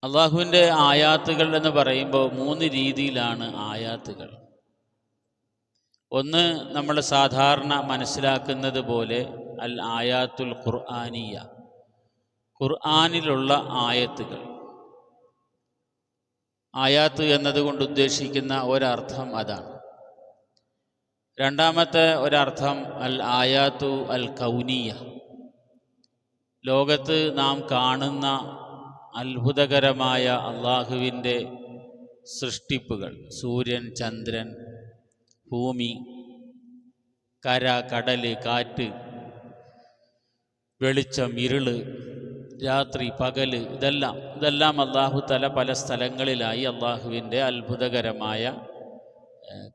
അള്ളാഹുവിൻ്റെ ആയാത്തുകൾ എന്ന് പറയുമ്പോൾ 3 രീതിയിലാണ് ആയാത്തുകൾ. ഒന്ന്, നമ്മൾ സാധാരണ മനസ്സിലാക്കുന്നത് പോലെ അൽ ആയാത്തുൽ ഖുർആനിയ, ഖുർആനിലുള്ള ആയത്തുകൾ. ആയാത്ത് എന്നതുകൊണ്ട് ഉദ്ദേശിക്കുന്ന ഒരർത്ഥം അതാണ്. രണ്ടാമത്തെ ഒരർത്ഥം അൽ ആയാത്തു അൽ കൗനിയ, ലോകത്ത് നാം കാണുന്ന അത്ഭുതകരമായ അള്ളാഹുവിൻ്റെ സൃഷ്ടിപ്പുകൾ, സൂര്യൻ, ചന്ദ്രൻ, ഭൂമി, കര, കടൽ, കാറ്റ്, വെളിച്ചം, ഇരുള്, രാത്രി, പകൽ, ഇതെല്ലാം അള്ളാഹു തആല പല സ്ഥലങ്ങളിലായി അള്ളാഹുവിൻ്റെ അത്ഭുതകരമായ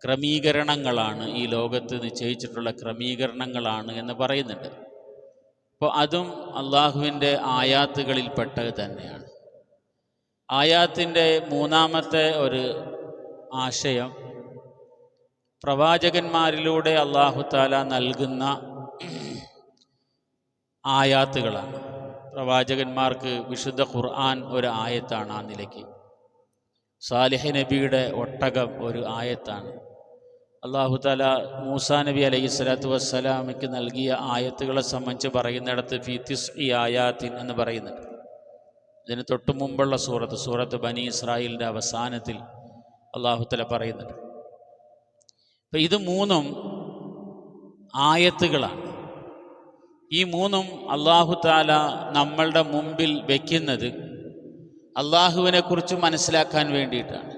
ക്രമീകരണങ്ങളാണ്, ഈ ലോകത്ത് നിശ്ചയിച്ചിട്ടുള്ള ക്രമീകരണങ്ങളാണ് എന്ന് പറയുന്നുണ്ട്. അപ്പോൾ അതും അള്ളാഹുവിൻ്റെ ആയാത്തുകളിൽപ്പെട്ടത് തന്നെയാണ്. ആയാത്തിൻ്റെ മൂന്നാമത്തെ ഒരു ആശയം പ്രവാചകന്മാരിലൂടെ അള്ളാഹു തആല നൽകുന്ന ആയാത്തുകളാണ്. പ്രവാചകന്മാർക്ക് വിശുദ്ധ ഖുർആൻ ഒരു ആയത്താണ്. ആ നിലയ്ക്ക് സാലിഹ് നബിയുടെ ഒട്ടകം ഒരു ആയത്താണ്. അള്ളാഹു തആല മൂസാ നബി അലൈഹി സ്വലാത്തു വസ്സലാമയ്ക്ക് നൽകിയ ആയത്തുകളെ സംബന്ധിച്ച് പറയുന്നിടത്ത് ഫീ തിസ്ഇ ആയാത്തിൻ എന്ന് പറയുന്നുണ്ട്. ഇതിന് തൊട്ടു മുമ്പുള്ള സൂറത്ത് ബനി ഇസ്രായേലിൻ്റെ അവസാനത്തിൽ അള്ളാഹു തആല പറയുന്നുണ്ട്. അപ്പം ഇത് 3 ആയത്തുകളാണ്. ഈ 3 അള്ളാഹു തആല നമ്മളുടെ മുമ്പിൽ വയ്ക്കുന്നത് അള്ളാഹുവിനെക്കുറിച്ച് മനസ്സിലാക്കാൻ വേണ്ടിയിട്ടാണ്.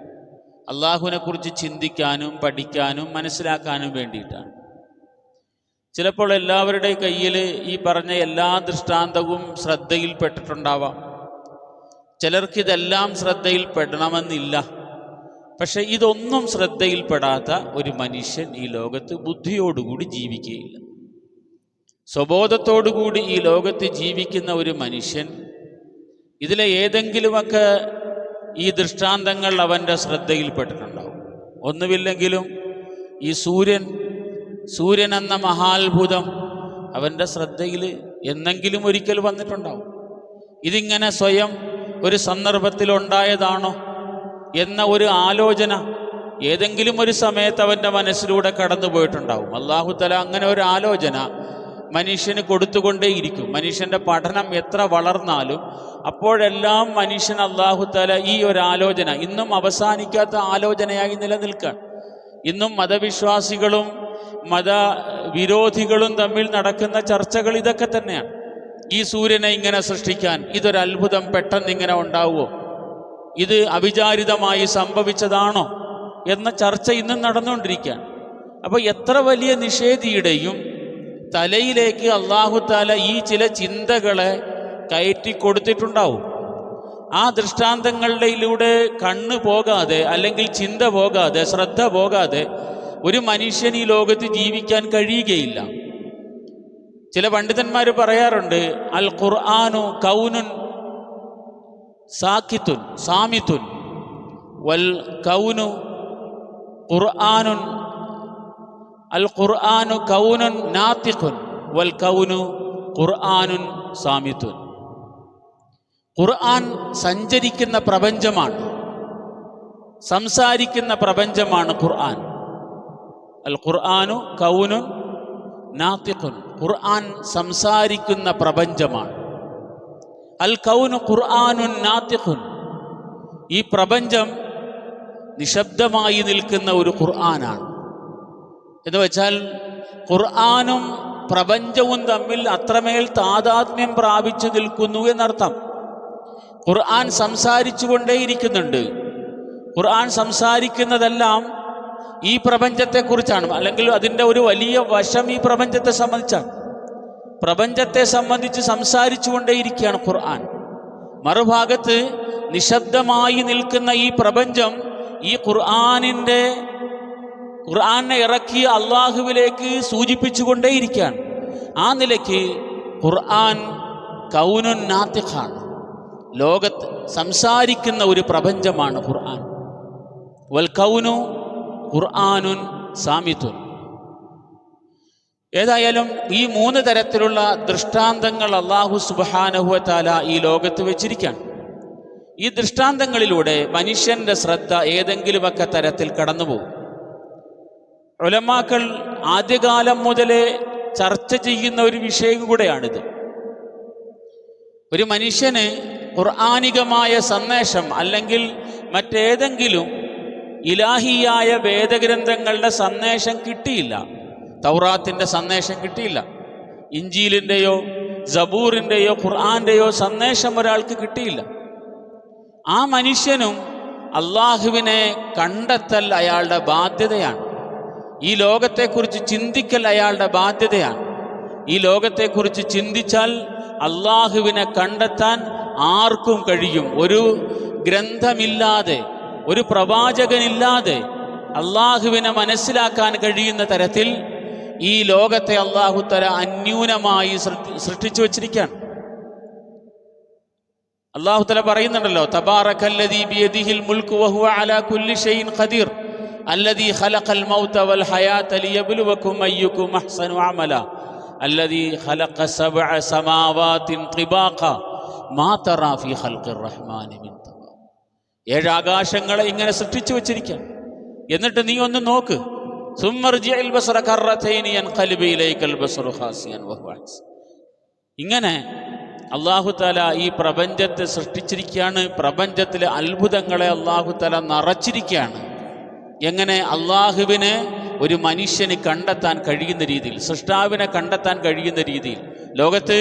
അള്ളാഹുവിനെക്കുറിച്ച് ചിന്തിക്കാനും പഠിക്കാനും മനസ്സിലാക്കാനും വേണ്ടിയിട്ടാണ്. ചിലപ്പോൾ എല്ലാവരുടെ കയ്യിൽ ഈ പറഞ്ഞ എല്ലാ ദൃഷ്ടാന്തവും ശ്രദ്ധയിൽപ്പെട്ടിട്ടുണ്ടാവാം. ചിലർക്കിതെല്ലാം ശ്രദ്ധയിൽപ്പെടണമെന്നില്ല. പക്ഷെ ഇതൊന്നും ശ്രദ്ധയിൽപ്പെടാത്ത ഒരു മനുഷ്യൻ ഈ ലോകത്ത് ബുദ്ധിയോടുകൂടി ജീവിക്കുകയില്ല. സ്വബോധത്തോടുകൂടി ഈ ലോകത്ത് ജീവിക്കുന്ന ഒരു മനുഷ്യൻ ഇതിലെ ഏതെങ്കിലുമൊക്കെ ഈ ദൃഷ്ടാന്തങ്ങൾ അവൻ്റെ ശ്രദ്ധയിൽപ്പെട്ടിട്ടുണ്ടാവും. ഒന്നുമില്ലെങ്കിലും ഈ സൂര്യൻ എന്ന മഹാത്ഭുതം അവൻ്റെ ശ്രദ്ധയിൽ എന്നെങ്കിലും ഒരിക്കൽ വന്നിട്ടുണ്ടാവും. ഇതിങ്ങനെ സ്വയം ഒരു സന്ദർഭത്തിലുണ്ടായതാണോ എന്ന ഒരു ആലോചന ഏതെങ്കിലും ഒരു സമയത്ത് അവൻ്റെ മനസ്സിലൂടെ കടന്നു പോയിട്ടുണ്ടാവും. അല്ലാഹു തആല അങ്ങനെ ഒരു ആലോചന മനുഷ്യന് കൊടുത്തുകൊണ്ടേയിരിക്കും. മനുഷ്യൻ്റെ പഠനം എത്ര വളർന്നാലും അപ്പോഴെല്ലാം മനുഷ്യൻ അല്ലാഹു തആല ഈ ഒരു ആലോചന ഇന്നും അവസാനിക്കാത്ത ആലോചനയായി നിലനിൽക്കുകയാണ്. ഇന്നും മതവിശ്വാസികളും മതവിരോധികളും തമ്മിൽ നടക്കുന്ന ചർച്ചകൾ ഇതൊക്കെ തന്നെയാണ്. ഈ സൂര്യനെ ഇങ്ങനെ സൃഷ്ടിക്കാൻ ഇതൊരു അത്ഭുതം പെട്ടെന്ന് ഇങ്ങനെ ഉണ്ടാവുമോ, ഇത് അവിചാരിതമായി സംഭവിച്ചതാണോ എന്ന ചർച്ച ഇന്നും നടന്നുകൊണ്ടിരിക്കുകയാണ്. അപ്പോൾ എത്ര വലിയ നിഷേധിയുടെയും തലയിലേക്ക് അല്ലാഹു തആല ഈ ചില ചിന്തകളെ കയറ്റി കൊടുത്തിട്ടുണ്ടാവും. ആ ദൃഷ്ടാന്തങ്ങളിലൂടെ കണ്ണ് പോകാതെ, അല്ലെങ്കിൽ ചിന്ത പോകാതെ, ശ്രദ്ധ പോകാതെ ഒരു മനുഷ്യൻ ഈ ലോകത്ത് ജീവിക്കാൻ കഴിയുകയില്ല. ചില പണ്ഡിതന്മാർ പറയാറുണ്ട്, അൽ ഖുർആനു കൗനുൻ സാക്കിത്തുൻ സാമിത്തുൻ വൽ കൗനു ഖുർആനുൻ അൽ ഖുർആനു കൗനുൻ നാത്തിഖുൻ വൽ കൗനു ഖുർആനുൻ സാമിത്തുൻ. ഖുർആൻ സഞ്ചരിക്കുന്ന പ്രപഞ്ചമാണ്, സംസാരിക്കുന്ന പ്രപഞ്ചമാണ് ഖുർആൻ. അൽ ഖുർആനു കൗനുൻ നാത്തിഖുൻ, ഖുർആൻ സംസാരിക്കുന്ന പ്രപഞ്ചമാണ്. അൽ കൗനു ഖുർആനുൻ നാത്തിഖുൻ, ഈ പ്രപഞ്ചം നിശബ്ദമായി നിൽക്കുന്ന ഒരു ഖുർആനാണ്. എന്ന് വെച്ചാൽ ഖുർആനും പ്രപഞ്ചവും തമ്മിൽ അത്രമേൽ താദാത്മ്യം പ്രാപിച്ചു നിൽക്കുന്നു എന്നർത്ഥം. ഖുർആൻ സംസാരിച്ചു കൊണ്ടേയിരിക്കുന്നുണ്ട്. ഖുർആൻ സംസാരിക്കുന്നതെല്ലാം ഈ പ്രപഞ്ചത്തെക്കുറിച്ചാണ്, അല്ലെങ്കിൽ അതിൻ്റെ ഒരു വലിയ വശം ഈ പ്രപഞ്ചത്തെ സംബന്ധിച്ചാണ്. പ്രപഞ്ചത്തെ സംബന്ധിച്ച് സംസാരിച്ചു കൊണ്ടേയിരിക്കുകയാണ് ഖുർആൻ. മറുഭാഗത്ത് നിശബ്ദമായി നിൽക്കുന്ന ഈ പ്രപഞ്ചം ഈ ഖുർആനെ ഇറക്കിയ അള്ളാഹുവിലേക്ക് സൂചിപ്പിച്ചുകൊണ്ടേയിരിക്കുകയാണ്. ആ നിലയ്ക്ക് ഖുർആൻ കൗനുൻ നാത്തിഖാണ്, ലോകത്ത് സംസാരിക്കുന്ന ഒരു പ്രപഞ്ചമാണ് ഖുർആൻ. വൽ കൗനു ഖുർആനുൻ സാമിത്തുൻ. ഏതായാലും ഈ 3 തരത്തിലുള്ള ദൃഷ്ടാന്തങ്ങൾ അല്ലാഹു സുബ്ഹാനഹു വ തആല ഈ ലോകത്ത് വെച്ചിരിക്കുകയാണ്. ഈ ദൃഷ്ടാന്തങ്ങളിലൂടെ മനുഷ്യന്റെ ശ്രദ്ധ ഏതെങ്കിലുമൊക്കെ തരത്തിൽ കടന്നുപോകും. ഉലമാക്കൾ ആദ്യകാലം മുതലേ ചർച്ച ചെയ്യുന്ന ഒരു വിഷയം കൂടെയാണിത്. ഒരു മനുഷ്യന് ഖുർആനികമായ സന്ദേശം അല്ലെങ്കിൽ മറ്റേതെങ്കിലും ഇലാഹിയായ വേദഗ്രന്ഥങ്ങളുടെ സന്ദേശം കിട്ടിയില്ല. തൗറാത്തിൻ്റെ സന്ദേശം കിട്ടിയില്ല, ഇഞ്ചീലിൻ്റെയോ സബൂറിൻ്റെയോ ഖുർആൻ്റെയോ സന്ദേശം ഒരാൾക്ക് കിട്ടിയില്ല. ആ മനുഷ്യനും അള്ളാഹുവിനെ കണ്ടെത്തൽ അയാളുടെ ബാധ്യതയാണ്. ഈ ലോകത്തെക്കുറിച്ച് ചിന്തിക്കൽ അയാളുടെ ബാധ്യതയാണ്. ഈ ലോകത്തെക്കുറിച്ച് ചിന്തിച്ചാൽ അള്ളാഹുവിനെ കണ്ടെത്താൻ ആർക്കും കഴിയും. ഒരു ഗ്രന്ഥമില്ലാതെ, ഒരു പ്രവാചകനില്ലാതെ അള്ളാഹുവിനെ മനസ്സിലാക്കാൻ കഴിയുന്ന തരത്തിൽ ഈ ലോകത്തെ അള്ളാഹു തആല അന്യൂനമായി സൃഷ്ടിച്ചു വച്ചിരിക്കുകയാണ്. അള്ളാഹു തആല പറയുന്നുണ്ടല്ലോ, തബാറകല്ലദീ ബിയദിഹിൽ മുൽക്കു വഹുവ അലാ കുല്ലി ഷൈഇൻ ഖദീർ അല്ലദീ ഖലഖൽ മൗത വൽ ഹയാത ലിയബ്ലുവകും അയ്യുകും അഹ്സനു അമല അല്ലദീ ഖലഖ സബ്അ സമാവാതിൻ ത്രിബാഖ മാ തറാ ഫീ ഖൽഖിർ റഹ്മാനി മിൻ തബാ. 7 ആകാശങ്ങളെ ഇങ്ങനെ സൃഷ്ടിച്ചു വച്ചിരിക്കുക. എന്നിട്ട് നീ ഒന്ന് നോക്ക്, സുമ്മർജിഅൽ ബസറ കറതൈനി യൻഖലിബു ഇലൈക്കൽ ബസറു ഖാസിയൻ വഹുവ ഹസൻ. ഇങ്ങനെ അല്ലാഹു തആല ഈ പ്രപഞ്ചത്തെ സൃഷ്ടിച്ചിരിക്കുകയാണ്. പ്രപഞ്ചത്തിലെ അത്ഭുതങ്ങളെ അല്ലാഹു തആല നിറച്ചിരിക്കുകയാണ്. എങ്ങനെ അള്ളാഹുവിനെ ഒരു മനുഷ്യന് കണ്ടെത്താൻ കഴിയുന്ന രീതിയിൽ, സൃഷ്ടാവിനെ കണ്ടെത്താൻ കഴിയുന്ന രീതിയിൽ. ലോകത്ത്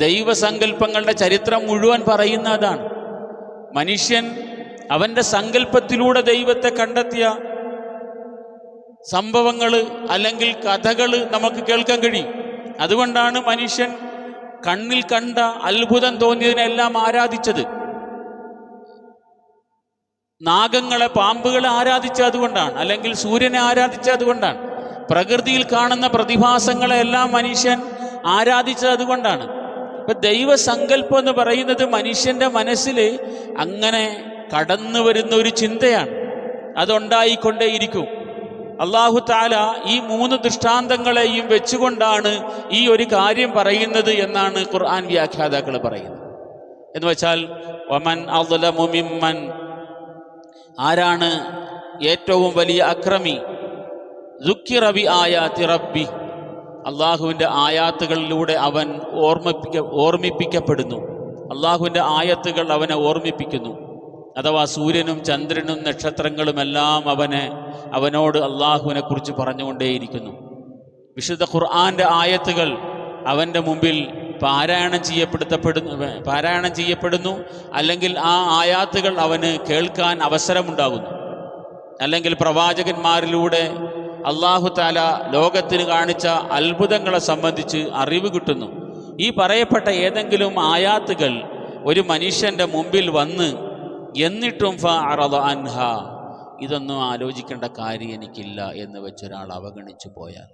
ദൈവസങ്കല്പങ്ങളുടെ ചരിത്രം മുഴുവൻ പറയുന്ന അതാണ്. മനുഷ്യൻ അവൻ്റെ സങ്കല്പത്തിലൂടെ ദൈവത്തെ കണ്ടെത്തിയ സംഭവങ്ങൾ അല്ലെങ്കിൽ കഥകൾ നമുക്ക് കേൾക്കാൻ കഴിയും. അതുകൊണ്ടാണ് മനുഷ്യൻ കണ്ണിൽ കണ്ട അത്ഭുതം തോന്നിയതിനെല്ലാം ആരാധിച്ചത്. നാഗങ്ങളെ, പാമ്പുകളെ ആരാധിച്ചത് അതുകൊണ്ടാണ്, അല്ലെങ്കിൽ സൂര്യനെ ആരാധിച്ചത് അതുകൊണ്ടാണ്. പ്രകൃതിയിൽ കാണുന്ന പ്രതിഭാസങ്ങളെ എല്ലാം മനുഷ്യൻ ആരാധിച്ചത് അതുകൊണ്ടാണ്. ഇപ്പം ദൈവസങ്കല്പം എന്ന് പറയുന്നത് മനുഷ്യൻ്റെ മനസ്സിൽ അങ്ങനെ കടന്നു വരുന്ന ഒരു ചിന്തയാണ്. അതുണ്ടായിക്കൊണ്ടേയിരിക്കും. അല്ലാഹു തആല ഈ 3 ദൃഷ്ടാന്തങ്ങളെയും വെച്ചുകൊണ്ടാണ് ഈ ഒരു കാര്യം പറയുന്നത് എന്നാണ് ഖുർആൻ വ്യാഖ്യാതാക്കൾ പറയുന്നത്. എന്ന് വെച്ചാൽ വമൻ അദ്ലമു മിമ്മൻ, ആരാണ് ഏറ്റവും വലിയ അക്രമി, ദുഃഖിറ ബി ആയാതി റബ്ബി, അള്ളാഹുവിൻ്റെ ആയാത്തുകളിലൂടെ അവൻ ഓർമ്മിപ്പിക്കപ്പെടുന്നു. അള്ളാഹുവിൻ്റെ ആയത്തുകൾ അവനെ ഓർമ്മിപ്പിക്കുന്നു. അഥവാ സൂര്യനും ചന്ദ്രനും നക്ഷത്രങ്ങളുമെല്ലാം അവനോട് അള്ളാഹുവിനെ കുറിച്ച് പറഞ്ഞുകൊണ്ടേയിരിക്കുന്നു. വിശുദ്ധ ഖുർആൻ്റെ ആയത്തുകൾ അവൻ്റെ മുമ്പിൽ പാരായണം ചെയ്യപ്പെടുന്നു. അല്ലെങ്കിൽ ആ ആയാത്തുകൾ അവന് കേൾക്കാൻ അവസരമുണ്ടാകുന്നു. അല്ലെങ്കിൽ പ്രവാചകന്മാരിലൂടെ അല്ലാഹു തആല ലോകത്തിന് കാണിച്ച അത്ഭുതങ്ങളെ സംബന്ധിച്ച് അറിവ് കിട്ടുന്നു. ഈ പറയപ്പെട്ട ഏതെങ്കിലും ആയാത്തുകൾ ഒരു മനുഷ്യൻ്റെ മുമ്പിൽ വന്ന് എന്നിട്ടും ഫഅറദ അൻഹ, ഇതൊന്നും ആലോചിക്കേണ്ട കാര്യം എനിക്കില്ല എന്ന് വെച്ചൊരാൾ അവഗണിച്ചു പോയാൽ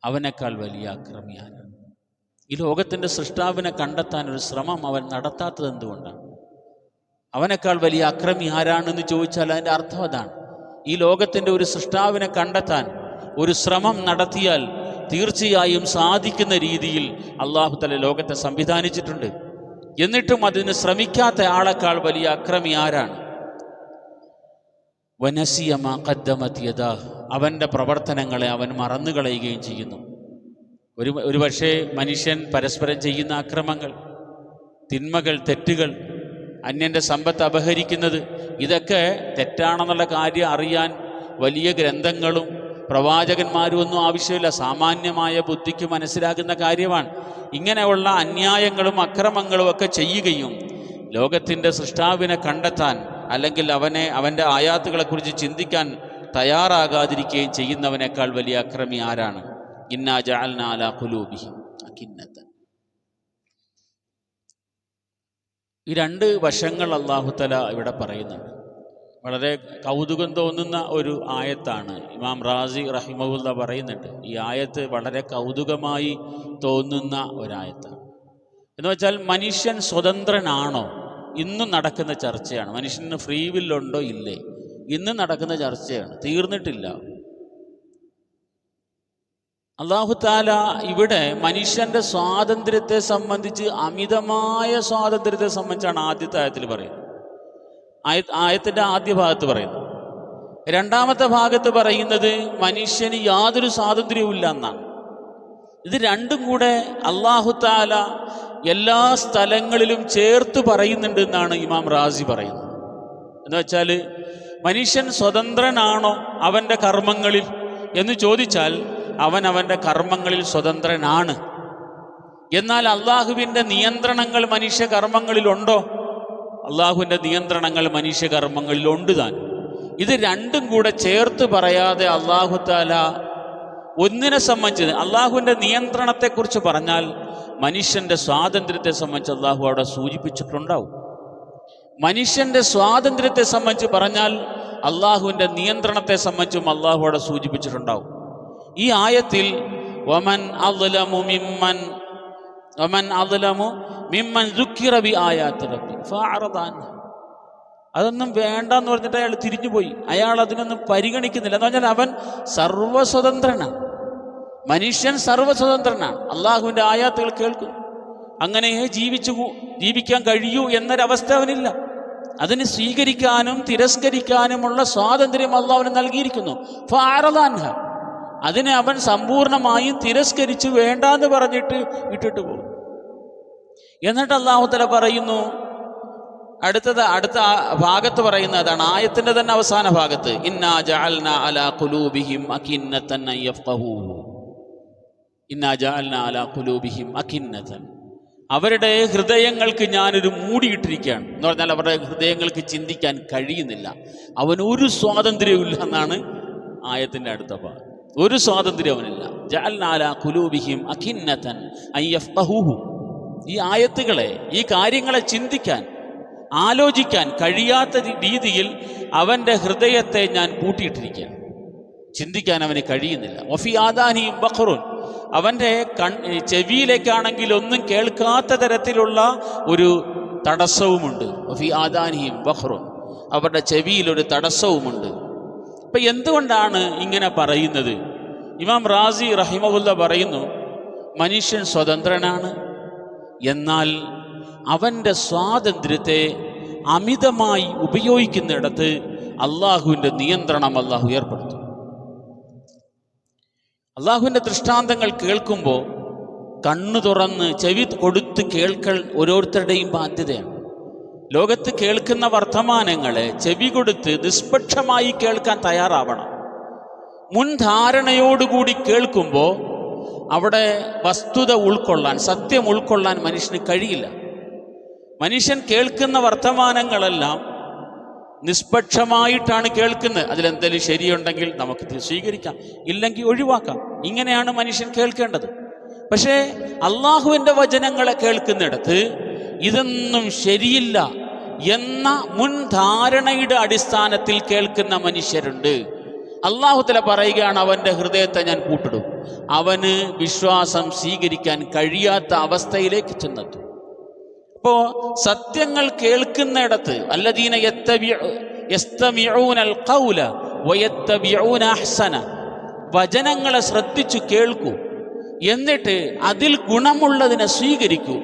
അവനേക്കാൾ വലിയ അക്രമിയാണ്. ഈ ലോകത്തിൻ്റെ സൃഷ്ടാവിനെ കണ്ടെത്താൻ ഒരു ശ്രമം അവൻ നടത്താത്തത് എന്തുകൊണ്ടാണ്? അവനേക്കാൾ വലിയ അക്രമി ആരാണെന്ന് ചോദിച്ചാൽ അതിൻ്റെ അർത്ഥം അതാണ്. ഈ ലോകത്തിൻ്റെ ഒരു സൃഷ്ടാവിനെ കണ്ടെത്താൻ ഒരു ശ്രമം നടത്തിയാൽ തീർച്ചയായും സാധിക്കുന്ന രീതിയിൽ അല്ലാഹു തആല ലോകത്തെ സംവിധാനിച്ചിട്ടുണ്ട്. എന്നിട്ടും അതിന് ശ്രമിക്കാത്ത ആളെക്കാൾ വലിയ അക്രമി ആരാണ്? വനസിയ മാ ഖദ്ദമത് യദാഹ്, അവൻ്റെ പ്രവർത്തനങ്ങളെ അവൻ മറന്നുകളയുകയും ചെയ്യുന്നു. ഒരു പക്ഷേ മനുഷ്യൻ പരസ്പരം ചെയ്യുന്ന അക്രമങ്ങൾ, തിന്മകൾ, തെറ്റുകൾ, അന്യൻ്റെ സമ്പത്ത് അപഹരിക്കുന്നത്, ഇതൊക്കെ തെറ്റാണെന്നുള്ള കാര്യം അറിയാൻ വലിയ ഗ്രന്ഥങ്ങളും പ്രവാചകന്മാരും ഒന്നും ആവശ്യമില്ല. സാമാന്യമായ ബുദ്ധിക്ക് മനസ്സിലാകുന്ന കാര്യമാണ്. ഇങ്ങനെയുള്ള അന്യായങ്ങളും അക്രമങ്ങളും ഒക്കെ ചെയ്യുകയും ലോകത്തിൻ്റെ സൃഷ്ടാവിനെ കണ്ടെത്താൻ അല്ലെങ്കിൽ അവൻ്റെ ആയാത്തുകളെക്കുറിച്ച് ചിന്തിക്കാൻ തയ്യാറാകാതിരിക്കുകയും ചെയ്യുന്നവനേക്കാൾ വലിയ അക്രമി ആരാണ്? ഇന്നാ ജഅൽനാ അലാ ഖുലൂബിഹിം അകിന്നതൻ. ഈ 2 വശങ്ങൾ അല്ലാഹു തആല ഇവിടെ പറയുന്നുണ്ട്. വളരെ കൗതുകം തോന്നുന്ന ഒരു ആയത്താണ്. ഇമാം റാസി റഹിമഹുല്ല പറയുന്നുണ്ട്, ഈ ആയത്ത് വളരെ കൗതുകമായി തോന്നുന്ന ഒരായത്താണ്. എന്ന് വെച്ചാൽ മനുഷ്യൻ സ്വതന്ത്രനാണോ? ഇന്നും നടക്കുന്ന ചർച്ചയാണ്. മനുഷ്യന് ഫ്രീ വില്ലുണ്ടോ ഇല്ലേ? ഇന്ന് നടക്കുന്ന ചർച്ചയാണ്, തീർന്നിട്ടില്ല. അല്ലാഹു തആല ഇവിടെ മനുഷ്യൻ്റെ സ്വാതന്ത്ര്യത്തെ സംബന്ധിച്ച്, അമിതമായ സ്വാതന്ത്ര്യത്തെ സംബന്ധിച്ചാണ് ആദ്യത്തെ ആയത്തിൽ പറയുന്നത്. ആയത്തിൻ്റെ ആദ്യ ഭാഗത്ത് പറയുന്നു. രണ്ടാമത്തെ ഭാഗത്ത് പറയുന്നത് മനുഷ്യന് യാതൊരു സ്വാതന്ത്ര്യവും ഇല്ല എന്നാണ്. ഇത് രണ്ടും കൂടെ അല്ലാഹു തആല എല്ലാ സ്ഥലങ്ങളിലും ചേർത്ത് പറയുന്നുണ്ട് എന്നാണ് ഇമാം റാസി പറയുന്നത്. എന്ന് വെച്ചാൽ മനുഷ്യൻ സ്വതന്ത്രനാണോ അവൻ്റെ കർമ്മങ്ങളിൽ എന്ന് ചോദിച്ചാൽ അവൻ്റെ കർമ്മങ്ങളിൽ സ്വതന്ത്രനാണ്. എന്നാൽ അള്ളാഹുവിൻ്റെ നിയന്ത്രണങ്ങൾ മനുഷ്യ കർമ്മങ്ങളിലുണ്ടോ? അള്ളാഹുവിൻ്റെ നിയന്ത്രണങ്ങൾ മനുഷ്യ കർമ്മങ്ങളിലുണ്ട് താൻ. ഇത് രണ്ടും കൂടെ ചേർത്ത് പറയാതെ അല്ലാഹു തആല ഒന്നിനെ സംബന്ധിച്ച് അള്ളാഹുവിൻ്റെ നിയന്ത്രണത്തെക്കുറിച്ച് പറഞ്ഞാൽ മനുഷ്യൻ്റെ സ്വാതന്ത്ര്യത്തെ സംബന്ധിച്ച് അള്ളാഹു അവിടെ സൂചിപ്പിച്ചിട്ടുണ്ടാവും. മനുഷ്യൻ്റെ സ്വാതന്ത്ര്യത്തെ സംബന്ധിച്ച് പറഞ്ഞാൽ അള്ളാഹുവിൻ്റെ നിയന്ത്രണത്തെ സംബന്ധിച്ചും അള്ളാഹു അവിടെ സൂചിപ്പിച്ചിട്ടുണ്ടാവും. ഈ ആയത്തിൽ വമൻ അദ്ലമു മിമ്മൻ ദുക്കിറ ബി ആയാതി റബ്ബി ഫഅറദ അൻഹു. അതൊന്നും വേണ്ടെന്ന് പറഞ്ഞിട്ട് അയാൾ തിരിഞ്ഞുപോയി. അയാൾ അതിനൊന്നും പരിഗണിക്കുന്നില്ല. എന്ന് പറഞ്ഞാൽ അവൻ സർവ്വസ്വതന്ത്രനാണ്. മനുഷ്യൻ സർവ്വസ്വതന്ത്രനാണ്. അള്ളാഹുവിൻ്റെ ആയാത്തുകൾ കേൾക്കുന്നു. അങ്ങനെ ജീവിക്കാൻ കഴിയൂ എന്നൊരവസ്ഥ അവനില്ല. അതിന് സ്വീകരിക്കാനും തിരസ്കരിക്കാനുമുള്ള സ്വാതന്ത്ര്യം അള്ളാഹുവിന് നൽകിയിരിക്കുന്നു. ഫഅറദ അൻഹ. അതിനെ അവൻ സമ്പൂർണമായും തിരസ്കരിച്ച് വേണ്ടാന്ന് പറഞ്ഞിട്ട് ഇട്ടിട്ട് പോകും. എന്നിട്ട് അല്ലാഹു തആല പറയുന്നു, അടുത്ത ഭാഗത്ത് പറയുന്നതാണ്, ആയത്തിന്റെ തന്നെ അവസാന ഭാഗത്ത്, ഇന്നാ ജഅൽനാ അലാ ഖുലൂബിഹിം അകിന്നതൻ അൻ യഫ്ഖഹൂ. ഇന്നാ ജഅൽനാ അലാ ഖുലൂബിഹിം അകിന്നതൻ. അവരുടെ ഹൃദയങ്ങൾക്ക് ഞാനൊരു മൂടിയിട്ടിരിക്കുകയാണ്. എന്ന് പറഞ്ഞാൽ അവരുടെ ഹൃദയങ്ങൾക്ക് ചിന്തിക്കാൻ കഴിയുന്നില്ല. അവനൊരു സ്വാതന്ത്ര്യവും ഇല്ല എന്നാണ് ആയത്തിന്റെ അടുത്ത ഭാഗം. ഒരു സ്വാതന്ത്ര്യം അവനില്ല. ജഅൽനാ അലാ ഖുലൂബിഹിം അകിന്നതൻ അൻ യഫ്ഖഹൂ. ഈ ആയത്തുകളെ, ഈ കാര്യങ്ങളെ ചിന്തിക്കാൻ ആലോചിക്കാൻ കഴിയാത്ത രീതിയിൽ അവൻ്റെ ഹൃദയത്തെ ഞാൻ പൂട്ടിയിട്ടിരിക്കുകയാണ്. ചിന്തിക്കാൻ അവന് കഴിയുന്നില്ല. വഫി ആദാനിഹിം വഖറുൻ. അവൻ്റെ ചെവിയിലേക്കാണെങ്കിൽ ഒന്നും കേൾക്കാത്ത തരത്തിലുള്ള ഒരു തടസ്സവുമുണ്ട്. വഫി ആദാനിഹിം വഖറുൻ. അവരുടെ ചെവിയിലൊരു തടസ്സവുമുണ്ട്. ഇപ്പം എന്തുകൊണ്ടാണ് ഇങ്ങനെ പറയുന്നത്? ഇമാം റാസി റഹിമഹുല്ല പറയുന്നു, മനുഷ്യൻ സ്വതന്ത്രനാണ്. എന്നാൽ അവൻ്റെ സ്വാതന്ത്ര്യത്തെ അമിതമായി ഉപയോഗിക്കുന്നിടത്ത് അള്ളാഹുവിൻ്റെ നിയന്ത്രണം അള്ളാഹു ഏർപ്പെടുത്തും. അള്ളാഹുവിൻ്റെ ദൃഷ്ടാന്തങ്ങൾ കേൾക്കുമ്പോൾ കണ്ണു തുറന്ന് ചെവി കൊടുത്ത് കേൾക്കൽ ഓരോരുത്തരുടെയും ബാധ്യതയാണ്. ലോകത്ത് കേൾക്കുന്ന വർത്തമാനങ്ങളെ ചെവി കൊടുത്ത് നിഷ്പക്ഷമായി കേൾക്കാൻ തയ്യാറാവണം. മുൻധാരണയോടുകൂടി കേൾക്കുമ്പോൾ അവിടെ വസ്തുത ഉൾക്കൊള്ളാൻ, സത്യം ഉൾക്കൊള്ളാൻ മനുഷ്യന് കഴിയില്ല. മനുഷ്യൻ കേൾക്കുന്ന വർത്തമാനങ്ങളെല്ലാം നിഷ്പക്ഷമായിട്ടാണ് കേൾക്കുന്നത്. അതിലെന്തെങ്കിലും ശരിയുണ്ടെങ്കിൽ നമുക്ക് സ്വീകരിക്കാം, ഇല്ലെങ്കിൽ ഒഴിവാക്കാം. ഇങ്ങനെയാണ് മനുഷ്യൻ കേൾക്കേണ്ടത്. പക്ഷേ അള്ളാഹുവിൻ്റെ വചനങ്ങളെ കേൾക്കുന്നിടത്ത് ഇതൊന്നും ശരിയില്ല എന്ന മുൻധാരണയുടെ അടിസ്ഥാനത്തിൽ കേൾക്കുന്ന മനുഷ്യരുണ്ട്. അല്ലാഹു തആല പറയുകയാണ്, അവൻ്റെ ഹൃദയത്തെ ഞാൻ പൂട്ടിടും. അവന് വിശ്വാസം സ്വീകരിക്കാൻ കഴിയാത്ത അവസ്ഥയിലേക്ക് ചെന്നെത്തും. അപ്പോൾ സത്യങ്ങൾ കേൾക്കുന്നിടത്ത് അല്ലദീന യസ്തമിഊനൽ ഖൗല വയത്തബിഊന അഹ്സന. വചനങ്ങളെ ശ്രദ്ധിച്ചു കേൾക്കൂ, എന്നിട്ട് അതിൽ ഗുണമുള്ളതിനെ സ്വീകരിക്കൂ,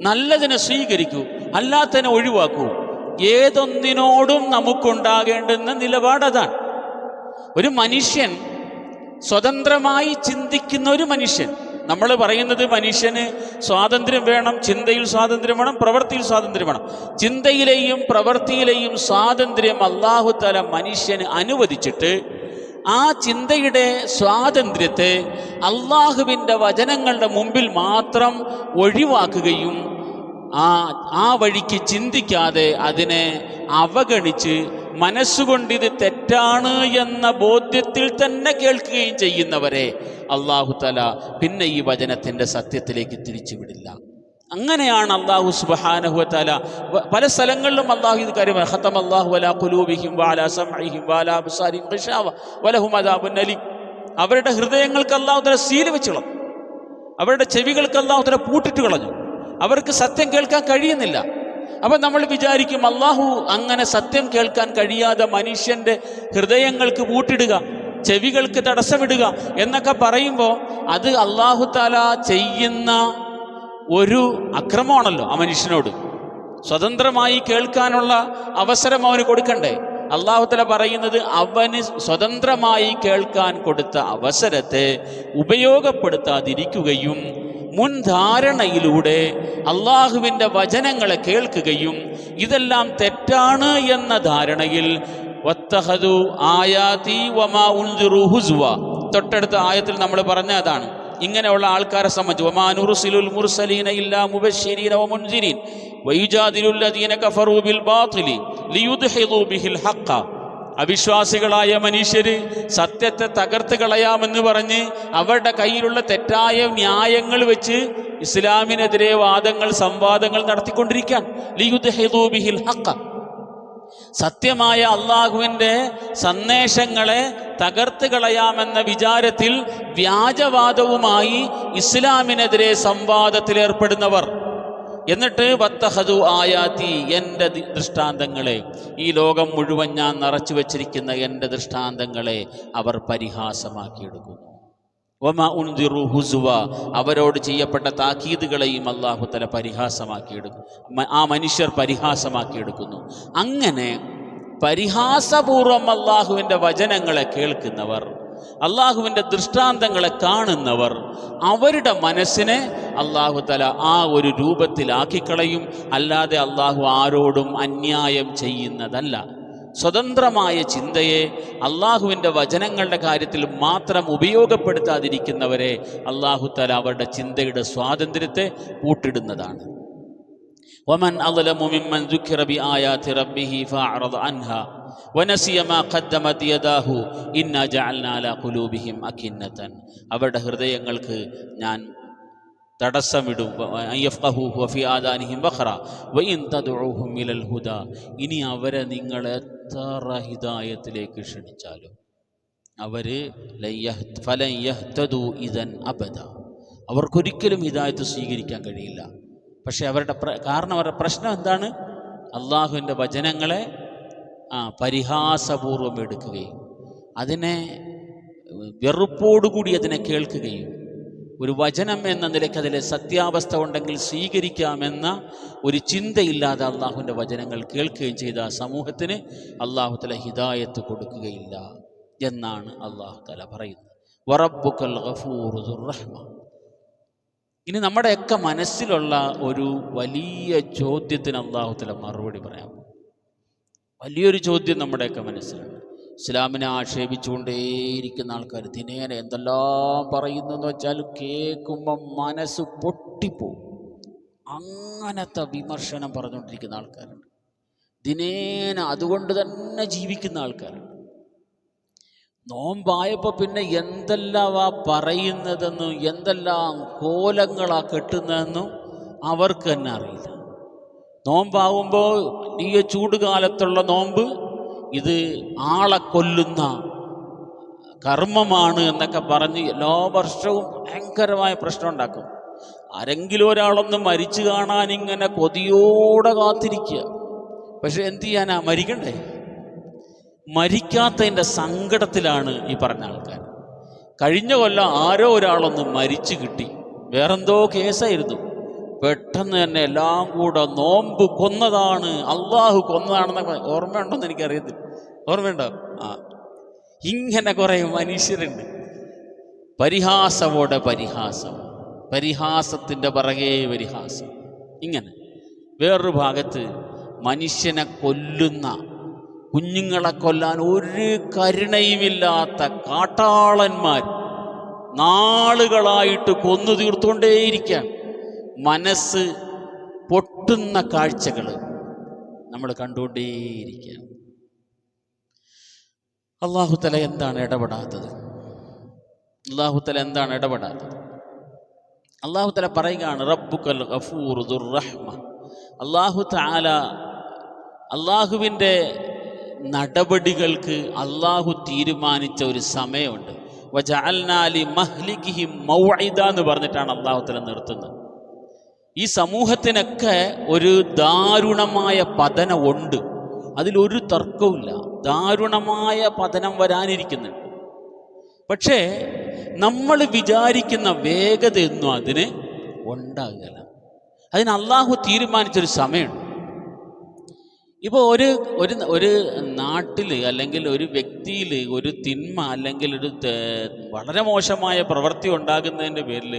നല്ലതിനെ സ്വീകരിക്കൂ, അല്ലാത്തതിനെ ഒഴിവാക്കൂ. ഏതൊന്നിനോടും നമുക്കുണ്ടാകേണ്ടുന്ന നിലപാടതാണ്. ഒരു മനുഷ്യൻ സ്വതന്ത്രമായി ചിന്തിക്കുന്ന ഒരു മനുഷ്യൻ, നമ്മൾ പറയുന്നത് മനുഷ്യന് സ്വാതന്ത്ര്യം വേണം, ചിന്തയിൽ സ്വാതന്ത്ര്യം വേണം, പ്രവൃത്തിയിൽ സ്വാതന്ത്ര്യം വേണം. ചിന്തയിലെയും പ്രവൃത്തിയിലെയും സ്വാതന്ത്ര്യം അല്ലാഹു തആല മനുഷ്യന് അനുവദിച്ചിട്ട് ആ ചിന്തയുടെ സ്വാതന്ത്ര്യത്തെ അള്ളാഹുവിൻ്റെ വചനങ്ങളുടെ മുമ്പിൽ മാത്രം ഒഴിവാക്കുകയും ആ വഴിക്ക് ചിന്തിക്കാതെ അതിനെ അവഗണിച്ച് മനസ്സുകൊണ്ട് ഇത് തെറ്റാണ് എന്ന ബോധ്യത്തിൽ തന്നെ കേൾക്കുകയും ചെയ്യുന്നവരെ അല്ലാഹു തആല പിന്നെ ഈ വചനത്തിൻ്റെ സത്യത്തിലേക്ക് തിരിച്ചുവിടില്ല. അങ്ങനെയാണ് അല്ലാഹു സുബ്ഹാനഹു വ തആല പല സ്ഥലങ്ങളിലും അല്ലാഹു ഇത് കാര്യം ഖതമല്ലാഹു അലാ ഖുലൂബിഹിം വഅലാ സമഇഹിം വഅലാ അബ്സാരിഹിം ഖിശാവ വലഹും അദാബുൻ അലീം. അവരുടെ ഹൃദയങ്ങൾക്ക് അല്ലാഹു തആല സീൽ വെച്ച് കളഞ്ഞു, അവരുടെ ചെവികൾക്ക് അല്ലാഹു തആല പൂട്ടിട്ട് കളഞ്ഞു. അവർക്ക് സത്യം കേൾക്കാൻ കഴിയുന്നില്ല. അപ്പം നമ്മൾ വിചാരിക്കും അല്ലാഹു അങ്ങനെ സത്യം കേൾക്കാൻ കഴിയാതെ മനുഷ്യൻ്റെ ഹൃദയങ്ങൾക്ക് പൂട്ടിടുക, ചെവികൾക്ക് തടസ്സമിടുക എന്നൊക്കെ പറയുമ്പോൾ അത് അല്ലാഹു തആല ചെയ്യുന്ന ഒരു അക്രമമാണല്ലോ ആ മനുഷ്യനോട്. സ്വതന്ത്രമായി കേൾക്കാനുള്ള അവസരം അവന് കൊടുക്കണ്ടേ? അല്ലാഹു തആല പറയുന്നത് അവന് സ്വതന്ത്രമായി കേൾക്കാൻ കൊടുത്ത അവസരത്തെ ഉപയോഗപ്പെടുത്താതിരിക്കുകയും മുൻധാരണയിലൂടെ അള്ളാഹുവിൻ്റെ വചനങ്ങളെ കേൾക്കുകയും ഇതെല്ലാം തെറ്റാണ് എന്ന ധാരണയിൽ വത്തഖദു ആയാതി വമാ ഉൻദിറു ഹുസ്വ, തൊട്ടടുത്ത ആയത്തിൽ നമ്മൾ പറഞ്ഞ അതാണ്. ഇങ്ങനെയുള്ള ആൾക്കാരെ സംബന്ധിച്ച് വമാ നുർസിലുൽ മുർസലീന ഇല്ലാ മുബശ്ശിരീന വമുൻദിരീൻ വയുജാദിലുൽ ലദീന കഫറൂ ബിൽ ബാതിലി ലിയുദ്ഹിദൂ ബിഹിൽ ഹഖ. അവിശ്വാസികളായ മനുഷ്യര് സത്യത്തെ തകർത്ത് കളയാമെന്ന് പറഞ്ഞ് അവരുടെ കയ്യിലുള്ള തെറ്റായ ന്യായങ്ങൾ വെച്ച് ഇസ്ലാമിനെതിരെ വാദങ്ങൾ സംവാദങ്ങൾ നടത്തിക്കൊണ്ടിരിക്കാൻ. ലിയുദ്ഹിദൂ ബിഹിൽ ഹഖ, സത്യമായ അള്ളാഹുവിൻ്റെ സന്ദേശങ്ങളെ തകർത്ത് കളയാമെന്ന വിചാരത്തിൽ വ്യാജവാദവുമായി ഇസ്ലാമിനെതിരെ സംവാദത്തിലേർപ്പെടുന്നവർ. എന്നിട്ട് വത്തഖദു ആയാതി, എൻ്റെ ദൃഷ്ടാന്തങ്ങളെ, ഈ ലോകം മുഴുവൻ ഞാൻ നിറച്ചു വച്ചിരിക്കുന്ന എൻ്റെ ദൃഷ്ടാന്തങ്ങളെ അവർ പരിഹാസമാക്കിയെടുക്കുന്നു. വമാ ഉൻദിറു ഹുസ്വ, അവരോട് ചെയ്യപ്പെട്ട താക്കീതുകളെയും അല്ലാഹു തആല പരിഹാസമാക്കിയെടുക്കും, ആ മനുഷ്യർ പരിഹാസമാക്കിയെടുക്കുന്നു. അങ്ങനെ പരിഹാസപൂർവം അള്ളാഹുവിൻ്റെ വചനങ്ങളെ കേൾക്കുന്നവർ, അള്ളാഹുവിൻ്റെ ദൃഷ്ടാന്തങ്ങളെ കാണുന്നവർ, അവരുടെ മനസ്സിനെ അല്ലാഹു തആല ആ ഒരു രൂപത്തിലാക്കിക്കളയും. അല്ലാതെ അള്ളാഹു ആരോടും അന്യായം ചെയ്യുന്നതല്ല. സ്വതന്ത്രമായ ചിന്തയെ അള്ളാഹുവിൻ്റെ വചനങ്ങളുടെ കാര്യത്തിൽ മാത്രം ഉപയോഗപ്പെടുത്താതിരിക്കുന്നവരെ അല്ലാഹു തആല അവരുടെ ചിന്തയുടെ സ്വാതന്ത്ര്യത്തെ പൂട്ടിടുന്നതാണ്. വമൻ അളലമു മിമ്മൻ ദുക്കിറ ബിആയാതി റബ്ബിഹി ഫഅറദ അൻഹാ വനസിയ മാ ഖദ്ദമത് യദാഹു ഇന്നാ ജഅൽനാ അലാ ഖുലൂബിഹിം അകിന്നതൻ, അവരുടെ ഹൃദയങ്ങൾക്ക് ഞാൻ തടസ്സമിടും. യഫ്ഖഹൂഹു വഫി ആദാനിഹിം വഖറ വഇൻ തദ്ഉഹും ഇലൽ ഹുദാ, ഇനി അവരെ നിങ്ങൾ എത്ര ഹിദായത്തിലേക്ക് ക്ഷണിച്ചാലും അവർ ഫലൻ യഹ്തദൂ ഇദൻ അബദ, അവർക്കൊരിക്കലും ഹിദായത്ത് സ്വീകരിക്കാൻ കഴിയില്ല. പക്ഷെ കാരണം അവരുടെ പ്രശ്നം എന്താണ്? അള്ളാഹുവിൻ്റെ വചനങ്ങളെ പരിഹാസപൂർവം എടുക്കുകയും അതിനെ വെറുപ്പോടുകൂടി അതിനെ കേൾക്കുകയും ഒരു വചനം എന്ന നിലയ്ക്ക് അതിലെ സത്യാവസ്ഥ ഉണ്ടെങ്കിൽ സ്വീകരിക്കാമെന്ന ഒരു ചിന്തയില്ലാതെ അള്ളാഹുവിൻ്റെ വചനങ്ങൾ കേൾക്കുകയും ചെയ്ത ആ സമൂഹത്തിന് അള്ളാഹു തആല ഹിദായത്ത് കൊടുക്കുകയില്ല എന്നാണ് അള്ളാഹു തആല പറയുന്നത്. വറബ്ബുക്കൽ ഗഫൂറു ദുർ റഹ്മ. ഇനി നമ്മുടെയൊക്കെ മനസ്സിലുള്ള ഒരു വലിയ ചോദ്യത്തിന് അള്ളാഹു തആല മറുപടി പറയാം. വലിയൊരു ചോദ്യം നമ്മുടെയൊക്കെ മനസ്സിലാണ്. ഇസ്ലാമിനെ ആക്ഷേപിച്ചുകൊണ്ടേയിരിക്കുന്ന ആൾക്കാർ ദിനേന എന്തെല്ലാം പറയുന്നു എന്ന് വെച്ചാൽ കേൾക്കുമ്പം മനസ്സ് പൊട്ടിപ്പോവും. അങ്ങനത്തെ വിമർശനം പറഞ്ഞുകൊണ്ടിരിക്കുന്ന ആൾക്കാരുണ്ട്. ദിനേന അതുകൊണ്ട് തന്നെ ജീവിക്കുന്ന ആൾക്കാരുണ്ട്. നോമ്പായപ്പോൾ പിന്നെ എന്തെല്ലാം പറയുന്നതെന്നും എന്തെല്ലാം കോലങ്ങളാ കെട്ടുന്നതെന്നും അവർക്ക് തന്നെ അറിയില്ല. നോമ്പാവുമ്പോൾ വലിയ ചൂടുകാലത്തുള്ള നോമ്പ് ഇത് ആളെ കൊല്ലുന്ന കർമ്മമാണ് എന്നൊക്കെ പറഞ്ഞ് എല്ലാ വർഷവും ഭയങ്കരമായ പ്രശ്നം ഉണ്ടാക്കും. ആരെങ്കിലും ഒരാളൊന്ന് മരിച്ചു കാണാൻ ഇങ്ങനെ കൊതിയോടെ കാത്തിരിക്കുക. പക്ഷെ എന്ത് ചെയ്യാനാ, മരിക്കണ്ടേ? മരിക്കാത്തതിൻ്റെ സങ്കടത്തിലാണ് ഈ പറഞ്ഞ ആൾക്കാർ. കഴിഞ്ഞ കൊല്ലം ആരോ ഒരാളൊന്ന് മരിച്ചു കിട്ടി, വേറെന്തോ കേസായിരുന്നു. പെട്ടെന്ന് തന്നെ എല്ലാം കൂടെ നോമ്പ് കൊന്നതാണ്, അള്ളാഹു കൊന്നതാണെന്നൊക്കെ ഓർമ്മയുണ്ടോന്ന് എനിക്കറിയത്തില്ല. ഓർമ്മയുണ്ടോ? ഇങ്ങനെ കുറേ മനുഷ്യരുണ്ട്. പരിഹാസമോടെ പരിഹാസം, പരിഹാസത്തിൻ്റെ പിറകെ പരിഹാസം. ഇങ്ങനെ വേറൊരു ഭാഗത്ത് മനുഷ്യനെ കൊല്ലുന്ന, കുഞ്ഞുങ്ങളെ കൊല്ലാൻ ഒരു കരുണയുമില്ലാത്ത കാട്ടാളന്മാർ നാളുകളായിട്ട് കൊന്നു തീർത്തുകൊണ്ടേയിരിക്കാൻ മനസ്സ് പൊട്ടുന്ന കാഴ്ചകൾ നമ്മൾ കണ്ടുകൊണ്ടേയിരിക്കുകയാണ്. അല്ലാഹു തആല എന്താണ് ഇടപെടാത്തത്? അല്ലാഹു തആല എന്താണ് ഇടപെടാത്തത്? അല്ലാഹു തആല പറയുകയാണ് റബ്ബുക്കൽ ഗഫൂറു ദുർ റഹ്മ. അല്ലാഹു തആല അല്ലാഹുവിൻ്റെ നടപടികൾക്ക് അല്ലാഹു തീരുമാനിച്ച ഒരു സമയമുണ്ട്. വജഅൽനാ ലി മഹ്ലികിഹിം മൗഇദ എന്ന് പറഞ്ഞിട്ടാണ് അല്ലാഹു തആല നിർത്തുന്നത്. ഈ സമൂഹത്തിനൊക്കെ ഒരു ദാരുണമായ പതനമുണ്ട്, അതിലൊരു തർക്കവുമില്ല. ദാരുണമായ പതനം വരാനിരിക്കുന്നുണ്ട്. പക്ഷേ നമ്മൾ വിചാരിക്കുന്ന വേഗതയൊന്നും അതിന് ഉണ്ടാകില്ല. അതിന് അള്ളാഹു തീരുമാനിച്ചൊരു സമയമുണ്ട്. ഇപ്പോൾ ഒരു ഒരു ഒരു നാട്ടിൽ അല്ലെങ്കിൽ ഒരു വ്യക്തിയിൽ ഒരു തിന്മ അല്ലെങ്കിൽ ഒരു വളരെ മോശമായ പ്രവൃത്തി ഉണ്ടാകുന്നതിൻ്റെ പേരിൽ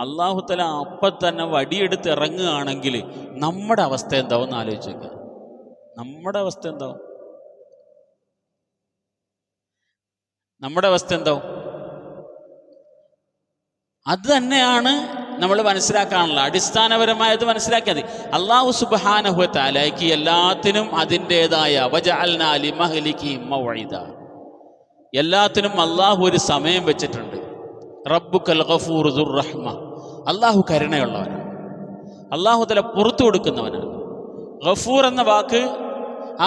അള്ളാഹു തആല അപ്പം തന്നെ വടിയെടുത്ത് ഇറങ്ങുകയാണെങ്കിൽ നമ്മുടെ അവസ്ഥ എന്താവും എന്ന് ആലോചിച്ച് നോക്കുക. നമ്മുടെ അവസ്ഥ എന്താവും? നമ്മുടെ അവസ്ഥ എന്താവും? അത് തന്നെയാണ് നമ്മൾ മനസ്സിലാക്കാനുള്ള അടിസ്ഥാനപരമായത് മനസ്സിലാക്കിയത്. അല്ലാഹു സുബ്ഹാനഹു വ തആലയ്ക്ക് എല്ലാത്തിനും അതിൻ്റെതായ വജഅൽനാ ലിമഹ്ലികിഹിം മൗഇദ, എല്ലാത്തിനും അള്ളാഹു ഒരു സമയം വെച്ചിട്ടുണ്ട്. റബ്ബുക്കൽ ഗഫൂർ ദുർ റഹ്മ, അള്ളാഹു കരുണയുള്ളവനാണ്, അള്ളാഹു തആല പുറത്തു കൊടുക്കുന്നവനാണ്. ഗഫൂർ എന്ന വാക്ക്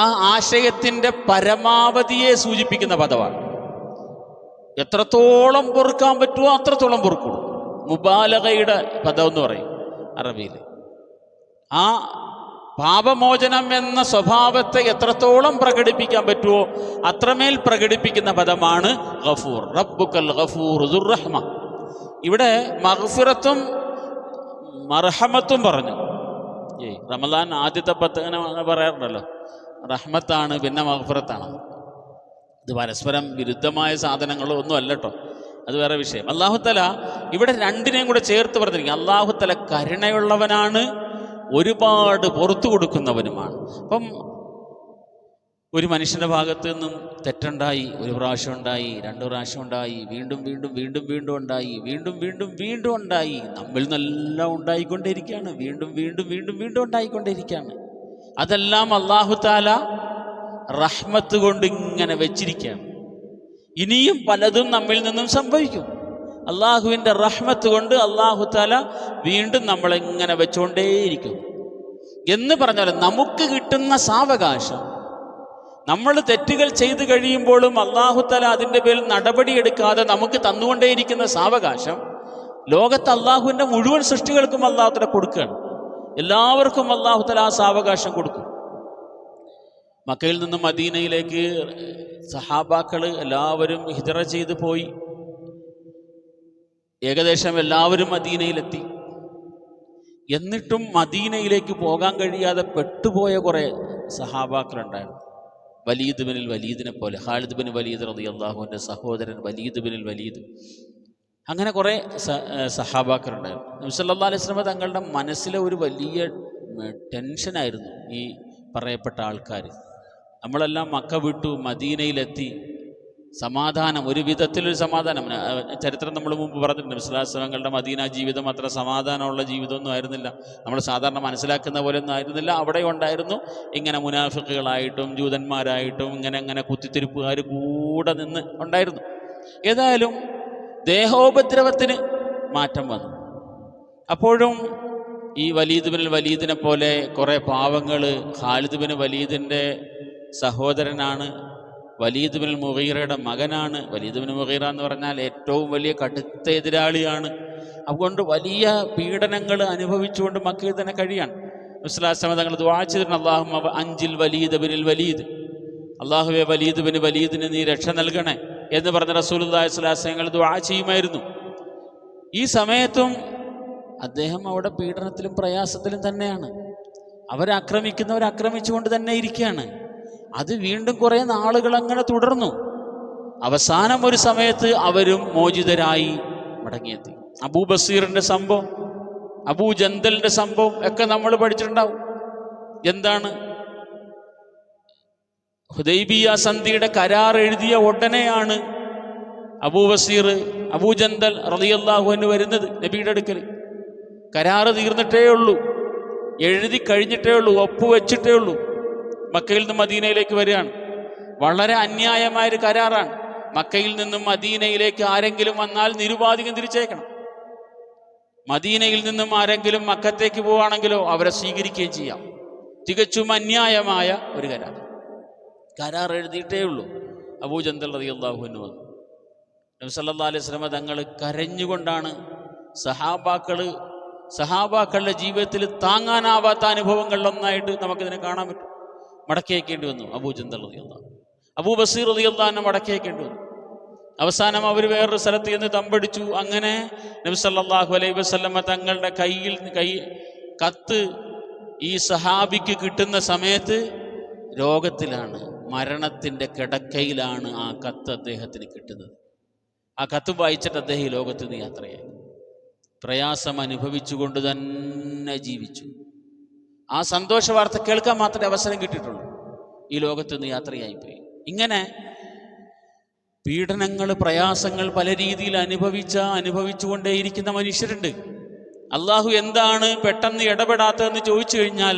ആ ആശയത്തിൻ്റെ പരമാവധിയെ സൂചിപ്പിക്കുന്ന പദമാണ്. എത്രത്തോളം പൊറുക്കാൻ പറ്റുമോ അത്രത്തോളം പൊറുക്കും. മുബാലഗയുടെ പദം എന്ന് പറയും അറബിയിൽ. ആ പാപമോചനം എന്ന സ്വഭാവത്തെ എത്രത്തോളം പ്രകടിപ്പിക്കാൻ പറ്റുമോ അത്രമേൽ പ്രകടിപ്പിക്കുന്ന പദമാണ് ഗഫൂർ. റബ്ബുക്കൽ ഗഫൂർ ദുർ റഹ്മ. ഇവിടെ മഗ്ഫിറത്തും മർഹമത്തും പറഞ്ഞു. റമദാൻ ആദ്യത്തെ 10 അങ്ങനെ പറയാറുണ്ടല്ലോ, റഹ്മത്താണ് പിന്നെ മഗ്ഫിറത്താണ്. ഇത് പരസ്പരം വിരുദ്ധമായ സാധനങ്ങളോ ഒന്നും അല്ല കേട്ടോ, അത് വേറെ വിഷയം. അല്ലാഹു തആല ഇവിടെ രണ്ടിനെയും കൂടെ ചേർത്ത് പറഞ്ഞിരിക്കുക. അല്ലാഹു തആല കരുണയുള്ളവനാണ്, ഒരുപാട് പുറത്തു കൊടുക്കുന്നവനുമാണ്. അപ്പം ഒരു മനുഷ്യൻ്റെ ഭാഗത്ത് നിന്നും തെറ്റുണ്ടായി, ഒരു പ്രാവശ്യം ഉണ്ടായി, 2 പ്രാവശ്യം ഉണ്ടായി, വീണ്ടും വീണ്ടും വീണ്ടും വീണ്ടും ഉണ്ടായി, വീണ്ടും വീണ്ടും വീണ്ടും ഉണ്ടായി, നമ്മിൽ നിന്നെല്ലാം ഉണ്ടായിക്കൊണ്ടേയിരിക്കുകയാണ്, വീണ്ടും വീണ്ടും വീണ്ടും വീണ്ടും ഉണ്ടായിക്കൊണ്ടേയിരിക്കുകയാണ്. അതെല്ലാം അല്ലാഹു തആല റഹ്മത്ത് കൊണ്ട് ഇങ്ങനെ വെച്ചിരിക്കുകയാണ്. ഇനിയും പലതും നമ്മിൽ നിന്നും സംഭവിക്കും. അള്ളാഹുവിൻ്റെ റഹ്മത്ത് കൊണ്ട് അല്ലാഹു തആല വീണ്ടും നമ്മളെങ്ങനെ വെച്ചുകൊണ്ടേയിരിക്കും എന്ന് പറഞ്ഞാൽ നമുക്ക് കിട്ടുന്ന സാവകാശം, നമ്മൾ തെറ്റുകൾ ചെയ്തു കഴിയുമ്പോഴും അല്ലാഹു തആല അതിൻ്റെ പേരിൽ നടപടിയെടുക്കാതെ നമുക്ക് തന്നുകൊണ്ടേയിരിക്കുന്ന സാവകാശം ലോകത്ത് അള്ളാഹുവിൻ്റെ മുഴുവൻ സൃഷ്ടികൾക്കും അല്ലാഹു തആല കൊടുക്കുകയാണ്. എല്ലാവർക്കും അല്ലാഹു തആല ആ സാവകാശം കൊടുക്കും. മക്കയിൽ നിന്നും മദീനയിലേക്ക് സഹാബാക്കൾ എല്ലാവരും ഹിജ്റ ചെയ്ത് പോയി. ഏകദേശം എല്ലാവരും മദീനയിലെത്തി. എന്നിട്ടും മദീനയിലേക്ക് പോകാൻ കഴിയാതെ പെട്ടുപോയ കുറേ സഹാബാക്കളുണ്ടായിരുന്നു. വലീദ് ബിനുൽ വലീദിനെ പോലെ, ഖാലിദ് ബിൻ വലീദ് റളിയല്ലാഹു അൻഹുവിൻ്റെ സഹോദരൻ വലീദ് ബിനുൽ വലീദ്, അങ്ങനെ കുറേ സഹാബാക്കളുണ്ടായിരുന്നു. നബി സല്ലല്ലാഹു അലൈഹി വസല്ലം തങ്ങളുടെ മനസ്സിലെ ഒരു വലിയ ടെൻഷനായിരുന്നു ഈ പറയപ്പെട്ട ആൾക്കാർ. നമ്മളെല്ലാം മക്ക വിട്ടു മദീനയിലെത്തി, സമാധാനം, ഒരു വിധത്തിലൊരു സമാധാനം. ചരിത്രം നമ്മൾ മുമ്പ് പറഞ്ഞിട്ടുണ്ട്, നബി സ്വല്ലല്ലാഹു അലൈഹി വസല്ലം തങ്ങളുടെ മദീന ജീവിതം അത്ര സമാധാനമുള്ള ജീവിതമൊന്നും ആയിരുന്നില്ല. നമ്മൾ സാധാരണ മനസ്സിലാക്കുന്ന പോലെ ഒന്നും ആയിരുന്നില്ല. അവിടെ ഉണ്ടായിരുന്നു ഇങ്ങനെ മുനാഫിക്കുകളായിട്ടും ജൂതന്മാരായിട്ടും ഇങ്ങനെ കുത്തിത്തിരിപ്പുകാർ കൂടെ നിന്ന് ഉണ്ടായിരുന്നു. ഏതായാലും ദേഹോപദ്രവത്തിന് മാറ്റം വന്നു. അപ്പോഴും ഈ വലീദ് ബിൻ വലീദിനെ പോലെ കുറേ പാവങ്ങൾ, ഖാലിദ് ബിൻ വലീദിൻ്റെ സഹോദരനാണ്, വലീദ് ബിൻ മുഗീറയുടെ മകനാണ്. വലീദ് ബിൻ മുഗീറ എന്ന് പറഞ്ഞാൽ ഏറ്റവും വലിയ കടുത്ത എതിരാളിയാണ്. അതുകൊണ്ട് വലിയ പീഡനങ്ങൾ അനുഭവിച്ചുകൊണ്ട് മക്കയിൽ തന്നെ കഴിയാണ്. മുസ്ലിം തങ്ങൾ ദുആ ചെയ്തിട്ടുണ്ട്, അല്ലാഹുമ്മ അൻജിൽ വലീദ് ബിനുൽ വലീദ്, അല്ലാഹുവേ വലീദ് ബിൻ വലീദിന് നീ രക്ഷ നൽകണേ എന്ന് പറഞ്ഞ റസൂലുള്ളാഹി സ്വല്ലല്ലാഹു അലൈഹി വസല്ലം ദുആ ചെയ്യുമായിരുന്നു. ഈ സമയത്തും അദ്ദേഹം അവിടെ പീഡനത്തിലും പ്രയാസത്തിലും തന്നെയാണ്. അവരാക്രമിക്കുന്നവർ ആക്രമിച്ചുകൊണ്ട് തന്നെ ഇരിക്കുകയാണ്. അത് വീണ്ടും കുറേ നാളുകൾ അങ്ങനെ തുടർന്നു. അവസാനം ഒരു സമയത്ത് അവരും മോചിതരായി മടങ്ങിയെത്തി. അബൂ ബസീറിൻ്റെ സംഭവം, അബൂ ജന്തലിൻ്റെ സംഭവം ഒക്കെ നമ്മൾ പഠിച്ചിട്ടുണ്ടാവും. എന്താണ്? ഹുദൈബിയ സന്ധിയുടെ കരാർ എഴുതിയ ഉടനെയാണ് അബൂ ബസീർ, അബൂ ജന്തൽ റളിയല്ലാഹു അൻഹു വരുന്നത് നബിയുടെ അടുക്കൽ. കരാറ് തീർന്നിട്ടേ ഉള്ളൂ, എഴുതി കഴിഞ്ഞിട്ടേ ഉള്ളൂ, ഒപ്പുവെച്ചിട്ടേ ഉള്ളൂ. മക്കയിൽ നിന്ന് മദീനയിലേക്ക് വരികയാണ്. വളരെ അന്യായമായൊരു കരാറാണ്. മക്കയിൽ നിന്നും മദീനയിലേക്ക് ആരെങ്കിലും വന്നാൽ നിരുപാധികം തിരിച്ചേക്കണം. മദീനയിൽ നിന്നും ആരെങ്കിലും മക്കത്തേക്ക് പോവുകയാണെങ്കിലോ അവരെ സ്വീകരിക്കുകയും ചെയ്യാം. തികച്ചും അന്യായമായ ഒരു കരാർ എഴുതിയിട്ടേ ഉള്ളൂ. അബൂ ജന്തൽ റളിയല്ലാഹു അൻഹു വന്നു. നബി സല്ലല്ലാഹു അലൈഹി വസല്ലം തങ്ങൾ കരഞ്ഞുകൊണ്ടാണ് സഹാബാക്കളുടെ ജീവിതത്തിൽ താങ്ങാനാവാത്ത അനുഭവങ്ങളിലൊന്നായിട്ട് നമുക്കിതിനെ കാണാൻ പറ്റും. മടക്കി അയക്കേണ്ടി വന്നു അബൂ ജന്തൽ റളിയല്ലാഹു അൻഹു. അബൂ ബസീർ റളിയല്ലാഹു അൻഹു മടക്കി അയക്കേണ്ടി വന്നു. അവസാനം അവർ വേറൊരു സ്ഥലത്ത് ചെന്ന് തമ്പടിച്ചു. അങ്ങനെ നബി സല്ലല്ലാഹു അലൈഹി വസല്ലം തങ്ങളുടെ കയ്യിൽ കത്ത് ഈ സഹാബിക്ക് കിട്ടുന്ന സമയത്ത് രോഗത്തിലാണ്, മരണത്തിൻ്റെ കിടക്കയിലാണ് ആ കത്ത് അദ്ദേഹത്തിന് കിട്ടുന്നത്. ആ കത്ത് വായിച്ചിട്ട് അദ്ദേഹം ഈ ലോകത്ത് നിന്ന് യാത്രയായി. പ്രയാസം അനുഭവിച്ചുകൊണ്ട് തന്നെ ജീവിച്ചു. ആ സന്തോഷ വാർത്ത കേൾക്കാൻ മാത്രമേ അവസരം കിട്ടിയിട്ടുള്ളൂ. ഈ ലോകത്ത് നിന്ന് യാത്രയായിപ്പോയി. ഇങ്ങനെ പീഡനങ്ങൾ, പ്രയാസങ്ങൾ പല രീതിയിൽ അനുഭവിച്ചുകൊണ്ടേയിരിക്കുന്ന മനുഷ്യരുണ്ട്. അള്ളാഹു എന്താണ് പെട്ടെന്ന് ഇടപെടാത്തതെന്ന് ചോദിച്ചു കഴിഞ്ഞാൽ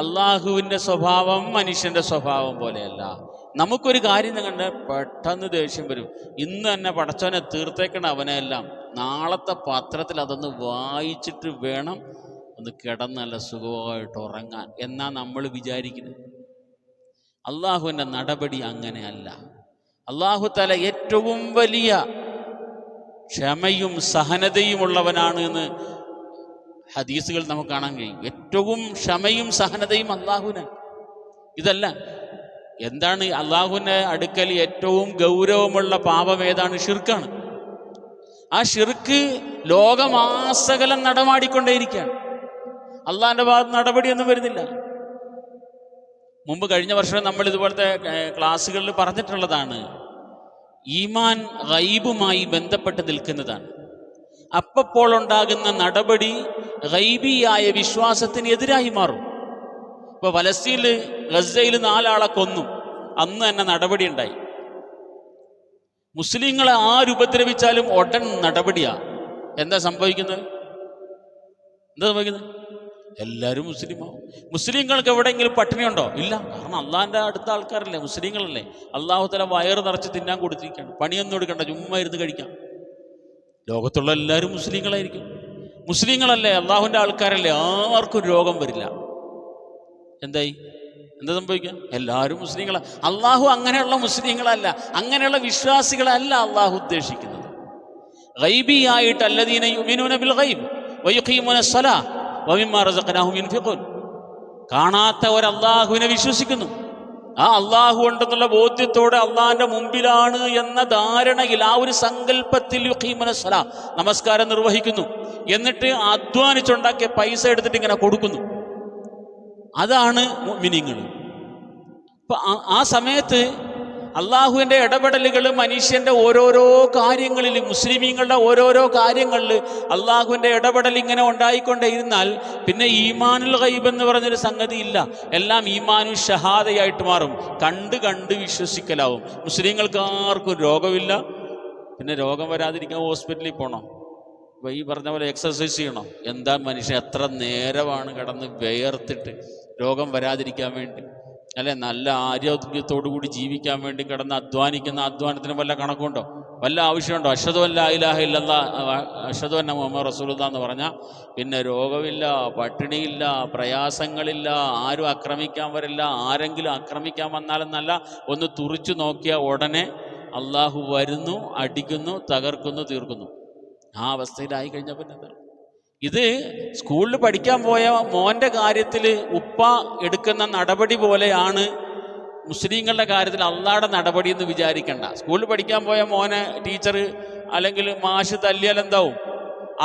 അള്ളാഹുവിൻ്റെ സ്വഭാവം മനുഷ്യൻ്റെ സ്വഭാവം പോലെയല്ല. നമുക്കൊരു കാര്യം കണ്ട് പെട്ടെന്ന് ദേഷ്യം വരും. ഇന്ന് തന്നെ പടച്ചവനെ തീർത്തേക്കണം അവനെല്ലാം. നാളത്തെ പത്രത്തിൽ അതൊന്ന് വായിച്ചിട്ട് വേണം ഒന്ന് കിടന്ന് നല്ല സുഖമായിട്ട് ഉറങ്ങാൻ എന്നാ നമ്മൾ വിചാരിക്കുന്നത്. അള്ളാഹുവിൻ്റെ നടപടി അങ്ങനെയല്ല. അള്ളാഹു തആല ഏറ്റവും വലിയ ക്ഷമയും സഹനതയും ഉള്ളവനാണ് എന്ന് ഹദീസുകൾ നമുക്ക് കാണാൻ കഴിയും. ഏറ്റവും ക്ഷമയും സഹനതയും അള്ളാഹുവിന്. ഇതല്ല എന്താണ് അള്ളാഹുവിൻ്റെ അടുക്കൽ ഏറ്റവും ഗൗരവമുള്ള പാപം ഏതാണ്? ഷിർക്കാണ്. ആ ഷിർക്ക് ലോകമാസകലം നടമാടിക്കൊണ്ടേയിരിക്കുകയാണ്. അള്ളാഹിൻ്റെ ഭാഗത്ത് നടപടിയൊന്നും വരുന്നില്ല. മുമ്പ് കഴിഞ്ഞ വർഷം നമ്മൾ ഇതുപോലത്തെ ക്ലാസ്സുകളിൽ പറഞ്ഞിട്ടുള്ളതാണ്. ഈമാൻ ഗൈബുമായി ബന്ധപ്പെട്ട് നിൽക്കുന്നതാണ്. അപ്പോൾ ഉണ്ടാകുന്ന നടപടി ഗൈബിയായ വിശ്വാസത്തിന് എതിരായി മാറും. ഇപ്പോൾ ഫലസ്തീനിൽ ഗസയിൽ 4 ആളെ കൊന്നു, അന്ന് തന്നെ നടപടി ഉണ്ടായി. മുസ്ലിങ്ങളെ ആരുപദ്രവിച്ചാലും ഉടൻ നടപടിയാ. എന്താ സംഭവിക്കുന്നത്? എല്ലാവരും മുസ്ലിമാവും. മുസ്ലിങ്ങൾക്ക് എവിടെയെങ്കിലും പട്ടിണിയുണ്ടോ? ഇല്ല. കാരണം അള്ളാഹിൻ്റെ അടുത്ത ആൾക്കാരല്ലേ, മുസ്ലിങ്ങളല്ലേ. അള്ളാഹു തആല വയറ് നിറച്ച് തിന്നാൻ കൊടുത്തിരിക്കുകയാണ്. പണിയൊന്നും എടുക്കണ്ട, ചുമ്മാ ഇരുന്ന് കഴിക്കാം. ലോകത്തുള്ള എല്ലാവരും മുസ്ലിങ്ങളായിരിക്കും. മുസ്ലിങ്ങളല്ലേ, അള്ളാഹുവിൻ്റെ ആൾക്കാരല്ലേ, ആർക്കും രോഗം വരില്ല. എന്താ സംഭവിക്കുക? എല്ലാവരും മുസ്ലിങ്ങളാ. അള്ളാഹു അങ്ങനെയുള്ള മുസ്ലിങ്ങളല്ല, അങ്ങനെയുള്ള വിശ്വാസികളല്ല അള്ളാഹു ഉദ്ദേശിക്കുന്നത്. ഗൈബിയായിട്ട് അല്ലദീന യുമിനൂന ബിൽ ഗൈബ് വയുഖീമുന സ്വലാ വമിമ്മാ റസഖനാഹും യുൻഫിഖൂൻ. കാണാത്ത ഒരു അള്ളാഹുവിനെ വിശ്വസിക്കുന്നു. ആ അള്ളാഹു ഉണ്ടെന്നുള്ള ബോധ്യത്തോടെ അള്ളാഹിൻ്റെ മുമ്പിലാണ് എന്ന ധാരണയിൽ, ആ ഒരു സങ്കല്പത്തിൽ യുഖീമുന സ്വലാ, നമസ്കാരം നിർവഹിക്കുന്നു. എന്നിട്ട് അധ്വാനിച്ചുണ്ടാക്കിയ പൈസ എടുത്തിട്ട് ഇങ്ങനെ കൊടുക്കുന്നു. അതാണ് മുഅ്മിനീങ്ങൾ. അപ്പം ആ സമയത്ത് അള്ളാഹുവിൻ്റെ ഇടപെടലുകൾ മനുഷ്യൻ്റെ ഓരോരോ കാര്യങ്ങളിൽ, മുസ്ലിമീങ്ങളുടെ ഓരോരോ കാര്യങ്ങളിൽ അള്ളാഹുവിൻ്റെ ഇടപെടൽ ഇങ്ങനെ ഉണ്ടായിക്കൊണ്ടേയിരുന്നാൽ പിന്നെ ഈമാനുൽ ഗൈബ് എന്ന് പറഞ്ഞൊരു സംഗതി ഇല്ല. എല്ലാം ഈമാനു ഷഹാദയായിട്ട് മാറും. കണ്ട് വിശ്വസിക്കലാവും. മുസ്ലിങ്ങൾക്ക് ആർക്കും രോഗമില്ല. പിന്നെ രോഗം വരാതിരിക്കാൻ ഹോസ്പിറ്റലിൽ പോകണം. അപ്പോൾ ഈ പറഞ്ഞ പോലെ എക്സർസൈസ് ചെയ്യണം. എന്താ മനുഷ്യൻ എത്ര നേരമാണ് കിടന്ന് വിയർത്തിട്ട് രോഗം വരാതിരിക്കാൻ വേണ്ടി, അല്ലെ, നല്ല ആരോഗ്യത്തോടു കൂടി ജീവിക്കാൻ വേണ്ടി കിടന്ന് അധ്വാനിക്കുന്ന അധ്വാനത്തിന് വല്ല കണക്കുണ്ടോ? വല്ല ആവശ്യമുണ്ടോ? അഷ്ഹദു അൻ ലാ ഇലാഹ ഇല്ലല്ലാഹ് അഷ്ഹദു അന്ന മുഹമ്മദ് റസൂലുള്ളാഹ് എന്ന് പറഞ്ഞാൽ പിന്നെ രോഗമില്ല, പട്ടിണിയില്ല, പ്രയാസങ്ങളില്ല, ആരും ആക്രമിക്കാൻ വരില്ല. ആരെങ്കിലും ആക്രമിക്കാൻ വന്നാലെന്നല്ല, ഒന്ന് തുറിച്ചു നോക്കിയാൽ ഉടനെ അള്ളാഹു വരുന്നു, അടിക്കുന്നു, തകർക്കുന്നു, തീർക്കുന്നു. ആ അവസ്ഥയിലായി കഴിഞ്ഞപ്പോൾ എന്താണ് ഇത്? സ്കൂളിൽ പഠിക്കാൻ പോയ മോൻ്റെ കാര്യത്തിൽ ഉപ്പ എടുക്കുന്ന നടപടി പോലെയാണ് മുസ്ലിങ്ങളുടെ കാര്യത്തിൽ അള്ളാഹുടെ നടപടി എന്ന് വിചാരിക്കണ്ട. സ്കൂളിൽ പഠിക്കാൻ പോയ മോനെ ടീച്ചർ അല്ലെങ്കിൽ മാഷ് തല്ലിയാൽ എന്താവും?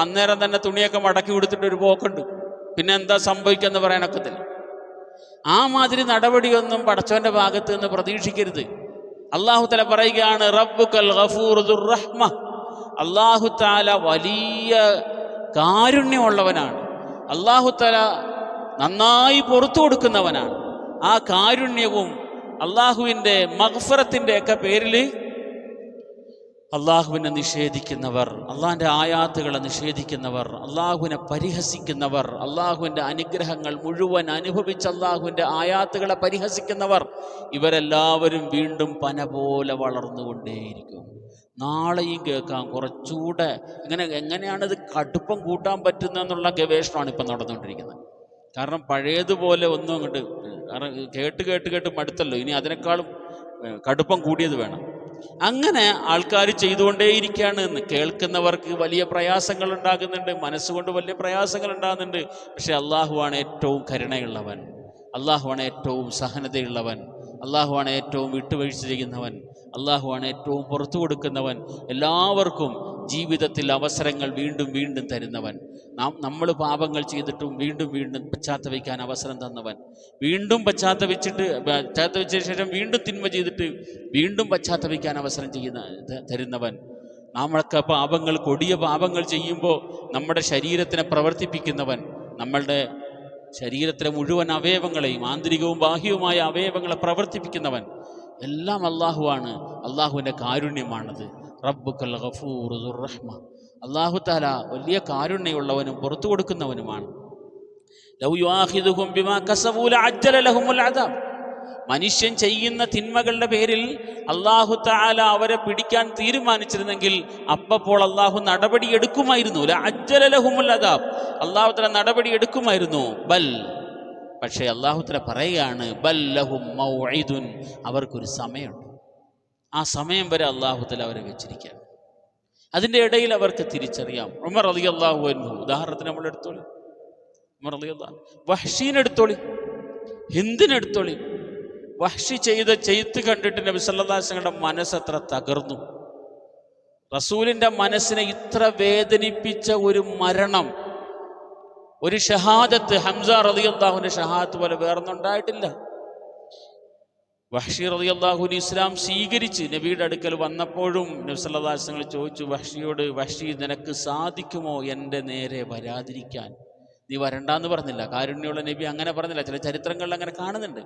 അന്നേരം തന്നെ തുണിയൊക്കെ മടക്കി കൊടുത്തിട്ടൊരു പോക്കുണ്ട്. പിന്നെ എന്താ സംഭവിക്കുമെന്ന് പറയാനൊക്കത്തില്ല. ആ മാതിരി നടപടിയൊന്നും പടച്ചവൻ്റെ ഭാഗത്ത് നിന്ന് പ്രതീക്ഷിക്കരുത്. അള്ളാഹു തആല പറയുകയാണ്, റബ്ബുക്കൽ ഗഫൂറു ദുർ റഹ്മ. അള്ളാഹു തആല വലിയ കാരുണ്യമുള്ളവനാണ്. അള്ളാഹു തആല നന്നായി പുറത്തു കൊടുക്കുന്നവനാണ്. ആ കാരുണ്യവും അള്ളാഹുവിൻ്റെ മഗ്ഫിറത്തിൻ്റെ ഒക്കെ പേരിൽ അള്ളാഹുവിനെ നിഷേധിക്കുന്നവർ, അള്ളാഹിൻ്റെ ആയാത്തുകളെ നിഷേധിക്കുന്നവർ, അള്ളാഹുവിനെ പരിഹസിക്കുന്നവർ, അള്ളാഹുവിൻ്റെ അനുഗ്രഹങ്ങൾ മുഴുവൻ അനുഭവിച്ച് അള്ളാഹുവിൻ്റെ ആയാത്തുകളെ പരിഹസിക്കുന്നവർ, ഇവരെല്ലാവരും വീണ്ടും പന പോലെ വളർന്നുകൊണ്ടേയിരിക്കും. നാളെയും കേൾക്കാം കുറച്ചുകൂടെ എങ്ങനെയാണിത് കടുപ്പം കൂട്ടാൻ പറ്റുന്നതെന്നുള്ള ഗവേഷണമാണ് ഇപ്പം നടന്നുകൊണ്ടിരിക്കുന്നത്. കാരണം പഴയതുപോലെ ഒന്നും അങ്ങോട്ട്, കാരണം കേട്ട് മടുത്തല്ലോ. ഇനി അതിനേക്കാളും കടുപ്പം കൂടിയത് വേണം. അങ്ങനെ ആൾക്കാർ ചെയ്തുകൊണ്ടേയിരിക്കുകയാണ്. കേൾക്കുന്നവർക്ക് വലിയ പ്രയാസങ്ങൾ ഉണ്ടാകുന്നുണ്ട്, മനസ്സുകൊണ്ട് വലിയ പ്രയാസങ്ങൾ ഉണ്ടാകുന്നുണ്ട്. പക്ഷെ അള്ളാഹുവാണ് ഏറ്റവും കരുണയുള്ളവൻ, അള്ളാഹുവാണ് ഏറ്റവും സഹനതയുള്ളവൻ, അള്ളാഹുവാണ് ഏറ്റവും വിട്ടുവീഴ്ച ചെയ്യുന്നവൻ, അള്ളാഹുവാണ് ഏറ്റവും പുറത്തു കൊടുക്കുന്നവൻ. എല്ലാവർക്കും ജീവിതത്തിൽ അവസരങ്ങൾ വീണ്ടും വീണ്ടും തരുന്നവൻ, നമ്മൾ പാപങ്ങൾ ചെയ്തിട്ടും വീണ്ടും വീണ്ടും പശ്ചാത്തപിക്കാൻ അവസരം തന്നവൻ, വീണ്ടും പശ്ചാത്തപിച്ച ശേഷം വീണ്ടും തിന്മ ചെയ്തിട്ട് വീണ്ടും പശ്ചാത്തപിക്കാൻ അവസരം തരുന്നവൻ, നമ്മളൊക്കെ പാപങ്ങൾ, കൊടിയ പാപങ്ങൾ ചെയ്യുമ്പോൾ നമ്മുടെ ശരീരത്തിനെ പ്രവർത്തിപ്പിക്കുന്നവൻ, നമ്മളുടെ ശരീരത്തിലെ മുഴുവൻ അവയവങ്ങളെയും, ആന്തരികവും ബാഹ്യവുമായ അവയവങ്ങളെ പ്രവർത്തിപ്പിക്കുന്നവൻ എല്ലാം അള്ളാഹുവാണ്. അള്ളാഹുവിൻ്റെ കാരുണ്യമാണത്. റബ്ബുക്കൽ ഗഫൂറു ദുർ റഹ്മ. അള്ളാഹു തആല വലിയ കാരുണ്യമുള്ളവനും പുറത്തു കൊടുക്കുന്നവനുമാണ്. ലൗ യുആഖിദുഹും ബിമാ കസബൂ ലഅജ്ജല ലഹുമുൽ അദാബ്. മനുഷ്യൻ ചെയ്യുന്ന തിന്മകളുടെ പേരിൽ അള്ളാഹു തആല അവരെ പിടിക്കാൻ തീരുമാനിച്ചിരുന്നെങ്കിൽ അപ്പോൾ അള്ളാഹു നടപടി എടുക്കുമായിരുന്നു. ലഅജ്ജല ലഹുമുൽ അദാബ്. അള്ളാഹു തആല നടപടി എടുക്കുമായിരുന്നു. ബൽ, പക്ഷേ അള്ളാഹു തആല പറയുകയാണ്, ബൽ ലഹും മൗഇദുൻ, അവർക്കൊരു സമയമുണ്ട്. ആ സമയം വരെ അള്ളാഹു തആല അവരെ വെച്ചിരിക്കുകയാണ്. അതിൻ്റെ ഇടയിൽ അവർക്ക് തിരിച്ചറിയാം. ഉമർ റളിയല്ലാഹു അൻഹു ഉദാഹരണത്തിന് നമ്മൾ എടുത്തോളി. ഉമർ റളിയല്ലാഹു വഹ്ശീനെടുത്തോളി, ഹിന്ദിനെടുത്തോളി. വഹ്ശി ചെയ്ത ചെയ്ത്ത് കണ്ടിട്ട് നബി സല്ലല്ലാഹു അലൈഹി വസല്ലമയുടെ മനസ്സെത്ര തകർന്നു. റസൂലിൻ്റെ മനസ്സിനെ ഇത്ര വേദനിപ്പിച്ച ഒരു മരണം, ഒരു ഷഹാദത്ത്, ഹംസ റളിയല്ലാഹുവിൻ്റെ ഷഹാദത്ത് പോലെ വേറൊന്നുണ്ടായിട്ടില്ല. വഹ്ശി റളിയല്ലാഹുവിന് ഇസ്ലാം സ്വീകരിച്ച് നബിയുടെ അടുക്കൽ വന്നപ്പോഴും നബി സല്ലല്ലാഹു അലൈഹി വസല്ലം ചോദിച്ചു വഹ്ശിയോട്, വഹ്ശി നിനക്ക് സാധിക്കുമോ എൻ്റെ നേരെ വരാതിരിക്കാൻ? നീ വരണ്ടാന്ന് പറഞ്ഞില്ല. കാരുണ്യമുള്ള നബി അങ്ങനെ പറഞ്ഞില്ല. ചില ചരിത്രങ്ങളിൽ അങ്ങനെ കാണുന്നുണ്ട്.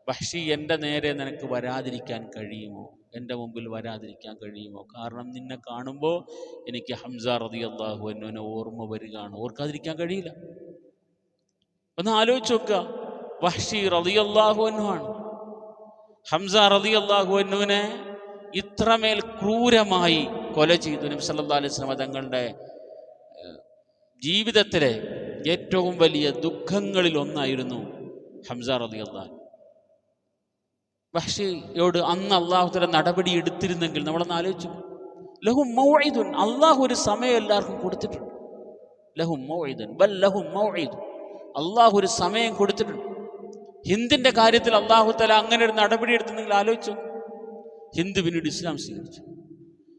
വഹ്ശി, എൻ്റെ നേരെ നിനക്ക് വരാതിരിക്കാൻ കഴിയുമോ? എൻ്റെ മുമ്പിൽ വരാതിരിക്കാൻ കഴിയുമോ? കാരണം നിന്നെ കാണുമ്പോൾ എനിക്ക് ഹംസ റളിയല്ലാഹു അൻഹുവിനെ ഓർമ്മ വരികയാണ്. ഓർക്കാതിരിക്കാൻ കഴിയില്ല. ഒന്ന് ആലോചിച്ച് നോക്കുക. വഹ്ശി റളിയല്ലാഹു അൻഹു ആണ്. ഹംസ റളിയല്ലാഹു അൻഹുവിനെ ഇത്രമേൽ ക്രൂരമായി കൊല ചെയ്തു. നബി സല്ലല്ലാഹു അലൈഹി വസല്ലം തങ്ങളുടെ ജീവിതത്തിലെ ഏറ്റവും വലിയ ദുഃഖങ്ങളിൽ ഒന്നായിരുന്നു ഹംസ റളിയല്ലാഹു. വഹ്ശിയോട് അന്ന് അള്ളാഹു തആല നടപടി എടുത്തിരുന്നെങ്കിൽ നമ്മളൊന്ന് ആലോചിച്ചു. ലഹും മൗഇദുൻ, അള്ളാഹു ഒരു സമയം എല്ലാവർക്കും കൊടുത്തിട്ടുണ്ട്. ലഹും മൗഇദുൻ, ബൽ ലഹും മൗഇദുൻ, അള്ളാഹു ഒരു സമയം കൊടുത്തിട്ടുണ്ട്. ഹിന്ദിൻ്റെ കാര്യത്തിൽ അള്ളാഹു തആല അങ്ങനെ ഒരു നടപടി എടുത്തിരുന്നെങ്കിൽ ആലോചിച്ചു. ഹിന്ദ് പിന്നീട് ഇസ്ലാം സ്വീകരിച്ചു.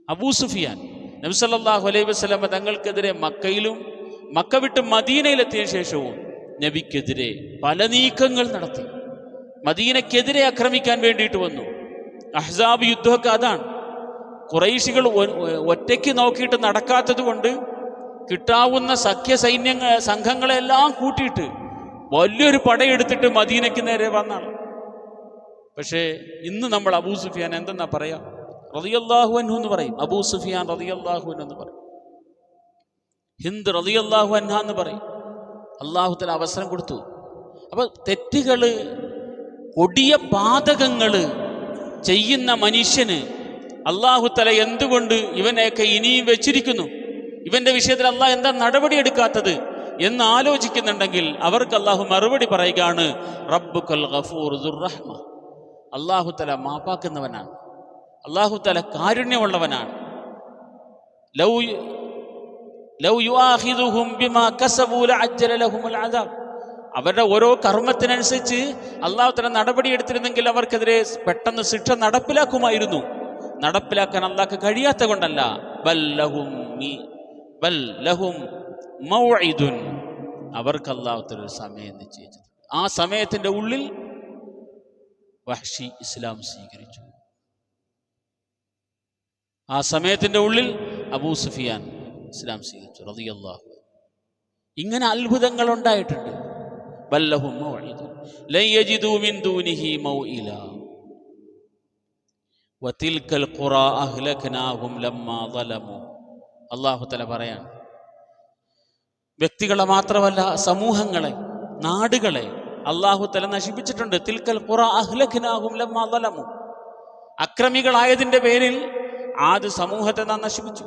അബൂ സുഫിയാൻ നബി സല്ലല്ലാഹു അലൈഹി വസല്ലം തങ്ങൾക്കെതിരെ മക്കയിലും മക്ക വിട്ട് മദീനയിലെത്തിയ ശേഷവും നബിക്കെതിരെ പല നീക്കങ്ങൾ നടത്തി. മദീനക്കെതിരെ ആക്രമിക്കാൻ വേണ്ടിയിട്ട് വന്നു. അഹ്സാബ് യുദ്ധമൊക്കെ അതാണ്. ഖുറൈശികൾ ഒറ്റയ്ക്ക് നോക്കിയിട്ട് നടക്കാത്തത് കൊണ്ട് കിട്ടാവുന്ന സംഘങ്ങളെല്ലാം കൂട്ടിയിട്ട് വലിയൊരു പടയെടുത്തിട്ട് മദീനയ്ക്ക് നേരെ വന്നാണ്. പക്ഷേ ഇന്ന് നമ്മൾ അബൂ സുഫിയാൻ എന്തെന്നാ പറയാ? റളിയല്ലാഹു അൻഹു എന്ന് പറയും. അബൂ സുഫിയാൻ റളിയല്ലാഹു അൻഹു എന്ന് പറയും. ഹിന്ദ് റളിയല്ലാഹു അൻഹ എന്ന് പറയും. അള്ളാഹു തആല അവസരം കൊടുത്തു. അപ്പൊ തെറ്റുകള്, കൊടിയ പാതകങ്ങള് ചെയ്യുന്ന മനുഷ്യന് അള്ളാഹു തആല എന്തുകൊണ്ട് ഇവനെയൊക്കെ ഇനിയും വെച്ചിരിക്കുന്നു, ഇവന്റെ വിഷയത്തിൽ അള്ളാഹ് എന്താ നടപടി എടുക്കാത്തത് എന്ന് ആലോചിക്കുന്നുണ്ടെങ്കിൽ അവർക്ക് അള്ളാഹു മറുപടി പറയുകയാണ്, റബ്ബുക്കൽ ഗഫൂർ ദുർ റഹ്മ. അള്ളാഹു തആല മാപ്പാക്കുന്നവനാണ്. അള്ളാഹു തആല കാരുണ്യമുള്ളവനാണ്. ലൗ യുആഖിദുഹും ബിമാ കസബൂ ലഅജ്ജല ലഹുമുൽ അദാബ്. അവരുടെ ഓരോ കർമ്മത്തിനനുസരിച്ച് അള്ളാഹു തആല നടപടി എടുത്തിരുന്നെങ്കിൽ അവർക്കെതിരെ പെട്ടെന്ന് ശിക്ഷ നടപ്പിലാക്കുമായിരുന്നു. നടപ്പിലാക്കാൻ അള്ളാഹ്ക്ക് കഴിയാത്ത കൊണ്ടല്ല. ബൽ ലഹും മൗഇദുൻ, അവർക്ക് അള്ളാഹു തആല ഒരു സമയം നിശ്ചയിച്ചു. ആ സമയത്തിന്റെ ഉള്ളിൽ വഹ്ശി ഇസ്ലാം സ്വീകരിച്ചു. ആ സമയത്തിന്റെ ഉള്ളിൽ അബൂ സുഫിയാൻ ഇസ്ലാം സ്വീകരിച്ചു റളിയല്ലാഹു. ഇങ്ങനെ അത്ഭുതങ്ങൾ ഉണ്ടായിട്ടുണ്ട്. ബൽ ലഹും മൗഇദുൻ ലൻ യജിദൂ മിൻ ദൂനിഹി മൗഇല വതിൽകൽ ഖുറാ അഹ്ലക്നാഹും ലമ്മാ ളലമു. അല്ലാഹു തആല പറയാണ്, വ്യക്തികളെ മാത്രമല്ല സമൂഹങ്ങളെ, നാടുകളെ അല്ലാഹു തആല നശിപ്പിച്ചിട്ടുണ്ട്. തിൽക്കൽ ഖുറാ അഹ്ലക്നാഹും ലമ്മാ ളലമു. അക്രമികളായതിൻ്റെ പേരിൽ ആദ് സമൂഹത്തെ നാം നശിപ്പിച്ചു,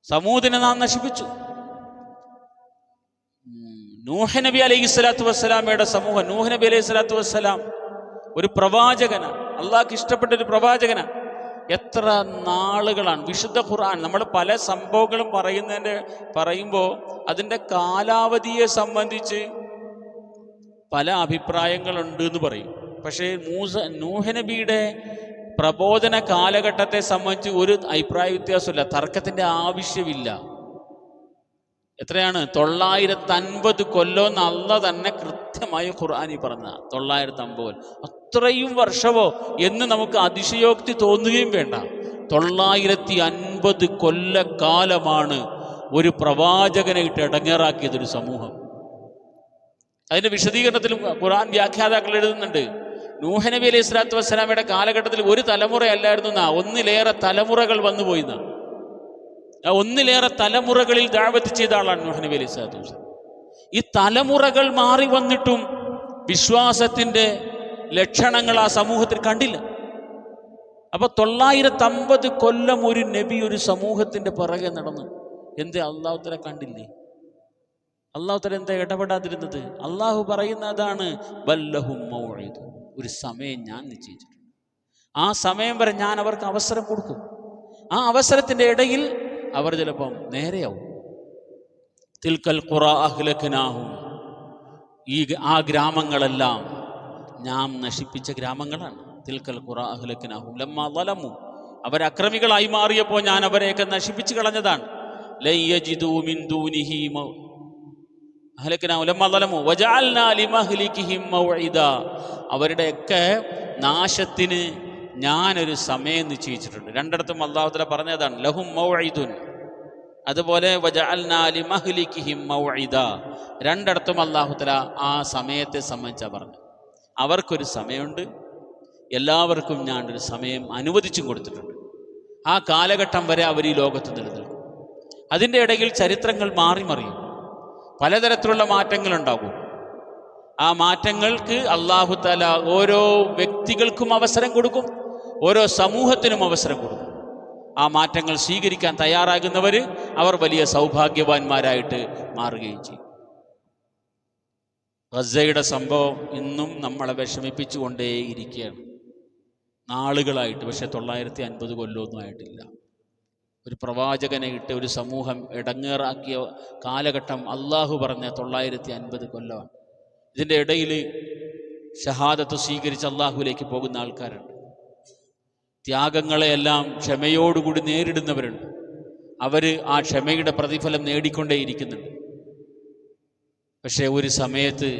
സമൂദിനെ നാം നശിപ്പിച്ചു. നൂഹ് നബി അലൈഹി സ്വലാത്തു വസ്സലാമയുടെ സമൂഹം, നൂഹ് നബി അലൈഹി സ്വലാത്തു വസ്സലാം ഒരു പ്രവാചകനാണ്, അള്ളാഹ്ക്ക് ഇഷ്ടപ്പെട്ട ഒരു പ്രവാചകനാണ്. എത്ര നാളുകളാണ് വിശുദ്ധ ഖുർആൻ, നമ്മൾ പല സംഭവങ്ങളും പറയുമ്പോൾ അതിൻ്റെ കാലാവധിയെ സംബന്ധിച്ച് പല അഭിപ്രായങ്ങളുണ്ട് എന്ന് പറയും. പക്ഷേ നൂഹ് നബിയുടെ പ്രബോധന കാലഘട്ടത്തെ സംബന്ധിച്ച് ഒരു അഭിപ്രായ വ്യത്യാസമില്ല, തർക്കത്തിന്റെ ആവശ്യമില്ല. എത്രയാണ്? 950 കൊല്ലം അല്ല തന്നെ കൃത്യമായി ഖുർആനിൽ പറഞ്ഞ 950. അത്രയും വർഷമോ എന്ന് നമുക്ക് അതിശയോക്തി തോന്നുകയും വേണ്ട. 950 കൊല്ലക്കാലമാണ് ഒരു പ്രവാചകനെ ഇട്ട് ഇടങ്ങേറാക്കിയതൊരു സമൂഹം. അതിന്റെ വിശദീകരണത്തിലും ഖുർആൻ വ്യാഖ്യാതാക്കൾ എഴുതുന്നുണ്ട്, നൂഹ് നബി അലൈഹി സ്വലാത്തു വസ്സലാമയുടെ കാലഘട്ടത്തിൽ ഒരു തലമുറയല്ലായിരുന്നു, ഒന്നിലേറെ തലമുറകൾ വന്നുപോയി. ഒന്നിലേറെ തലമുറകളിൽ ദഅവത്ത് ചെയ്ത ആളാണ് നൂഹ് നബി അലൈഹി സ്വലാത്തു വസ്സലാം. ഈ തലമുറകൾ മാറി വന്നിട്ടും വിശ്വാസത്തിന്റെ ലക്ഷണങ്ങൾ ആ സമൂഹത്തിൽ കണ്ടില്ല. അപ്പൊ 950 കൊല്ലം ഒരു നബി ഒരു സമൂഹത്തിന്റെ പിറകെ നടന്നു. എന്തേ? അള്ളാഹു തആല കണ്ടില്ലേ? അള്ളാഹു തആല എന്താ ഇടപെടാതിരുന്നത്? അള്ളാഹു പറയുന്നതാണ്, ബല്ലഹും മൗഇദ്, ഒരു സമയം ഞാൻ നിശ്ചയിച്ചിട്ടുണ്ട്. ആ സമയം വരെ ഞാൻ അവർക്ക് അവസരം കൊടുക്കും. ആ അവസരത്തിന്റെ ഇടയിൽ അവർ ചിലപ്പം നേരെയാവും. തിൽക്കൽ ഖുറാ അഹ്ലക്നാഹും, ആ ഗ്രാമങ്ങളെല്ലാം നാം നശിപ്പിച്ച ഗ്രാമങ്ങളാണ്. തിൽക്കൽ ഖുറാ അഹ്ലക്നാഹും ലമ്മാ ളലമു, അവരക്രമികളായി മാറിയപ്പോൾ ഞാൻ അവരെയൊക്കെ നശിപ്പിച്ചു കളഞ്ഞതാണ്. ലൻ യജിദൂ മിൻ ദൂനിഹി അഹ്ലക്നാഹും ലമ്മാ ളലമു വജഅൽനാ ലിമഹ്ലികിഹിം മൗഇദാ, അവരുടെയൊക്കെ നാശത്തിന് ഞാനൊരു സമയം നിശ്ചയിച്ചിട്ടുണ്ട്. രണ്ടിടത്തും അല്ലാഹു തആല പറഞ്ഞതാണ് ലഹും മൗഇദുൻ. അതുപോലെ വജഅൽനാ ലിമഹ്ലികിഹിം മൗഇദാ, രണ്ടിടത്തും അല്ലാഹു തആല ആ സമയത്തെ സംബന്ധിച്ചാണ് പറഞ്ഞു. അവർക്കൊരു സമയമുണ്ട്, എല്ലാവർക്കും ഞാൻ ഒരു സമയം അനുവദിച്ചും കൊടുത്തിട്ടുണ്ട്. ആ കാലഘട്ടം വരെ അവർ ഈ ലോകത്ത് നിലനിൽക്കും. അതിൻ്റെ ഇടയിൽ ചരിത്രങ്ങൾ മാറി മറിയും, പലതരത്തിലുള്ള മാറ്റങ്ങളുണ്ടാകും. ആ മാറ്റങ്ങൾക്ക് അല്ലാഹു തആല ഓരോ വ്യക്തികൾക്കും അവസരം കൊടുക്കും, ഓരോ സമൂഹത്തിനും അവസരം കൊടുക്കും. ആ മാറ്റങ്ങൾ സ്വീകരിക്കാൻ തയ്യാറാകുന്നവർ അവർ വലിയ സൗഭാഗ്യവാന്മാരായിട്ട് മാറുകയും ചെയ്യും. ഗസയുടെ സംഭവം ഇന്നും നമ്മളെ വിഷമിപ്പിച്ചുകൊണ്ടേയിരിക്കുകയാണ് നാളുകളായിട്ട്. പക്ഷെ 950 കൊല്ലമൊന്നും ആയിട്ടില്ല. ഒരു പ്രവാചകനെ ഇട്ട് ഒരു സമൂഹം ഇടങ്ങേറാക്കിയ കാലഘട്ടം അള്ളാഹു പറഞ്ഞ 950 കൊല്ലമാണ്. ഇതിൻ്റെ ഇടയിൽ ഷഹാദത്ത് സ്വീകരിച്ച് അള്ളാഹുവിലേക്ക് പോകുന്ന ആൾക്കാരുണ്ട്. ത്യാഗങ്ങളെയെല്ലാം ക്ഷമയോടുകൂടി നേരിടുന്നവരുണ്ട്. അവർ ആ ക്ഷമയുടെ പ്രതിഫലം നേടിക്കൊണ്ടേയിരിക്കുന്നുണ്ട്. പക്ഷേ ഒരു സമയത്ത്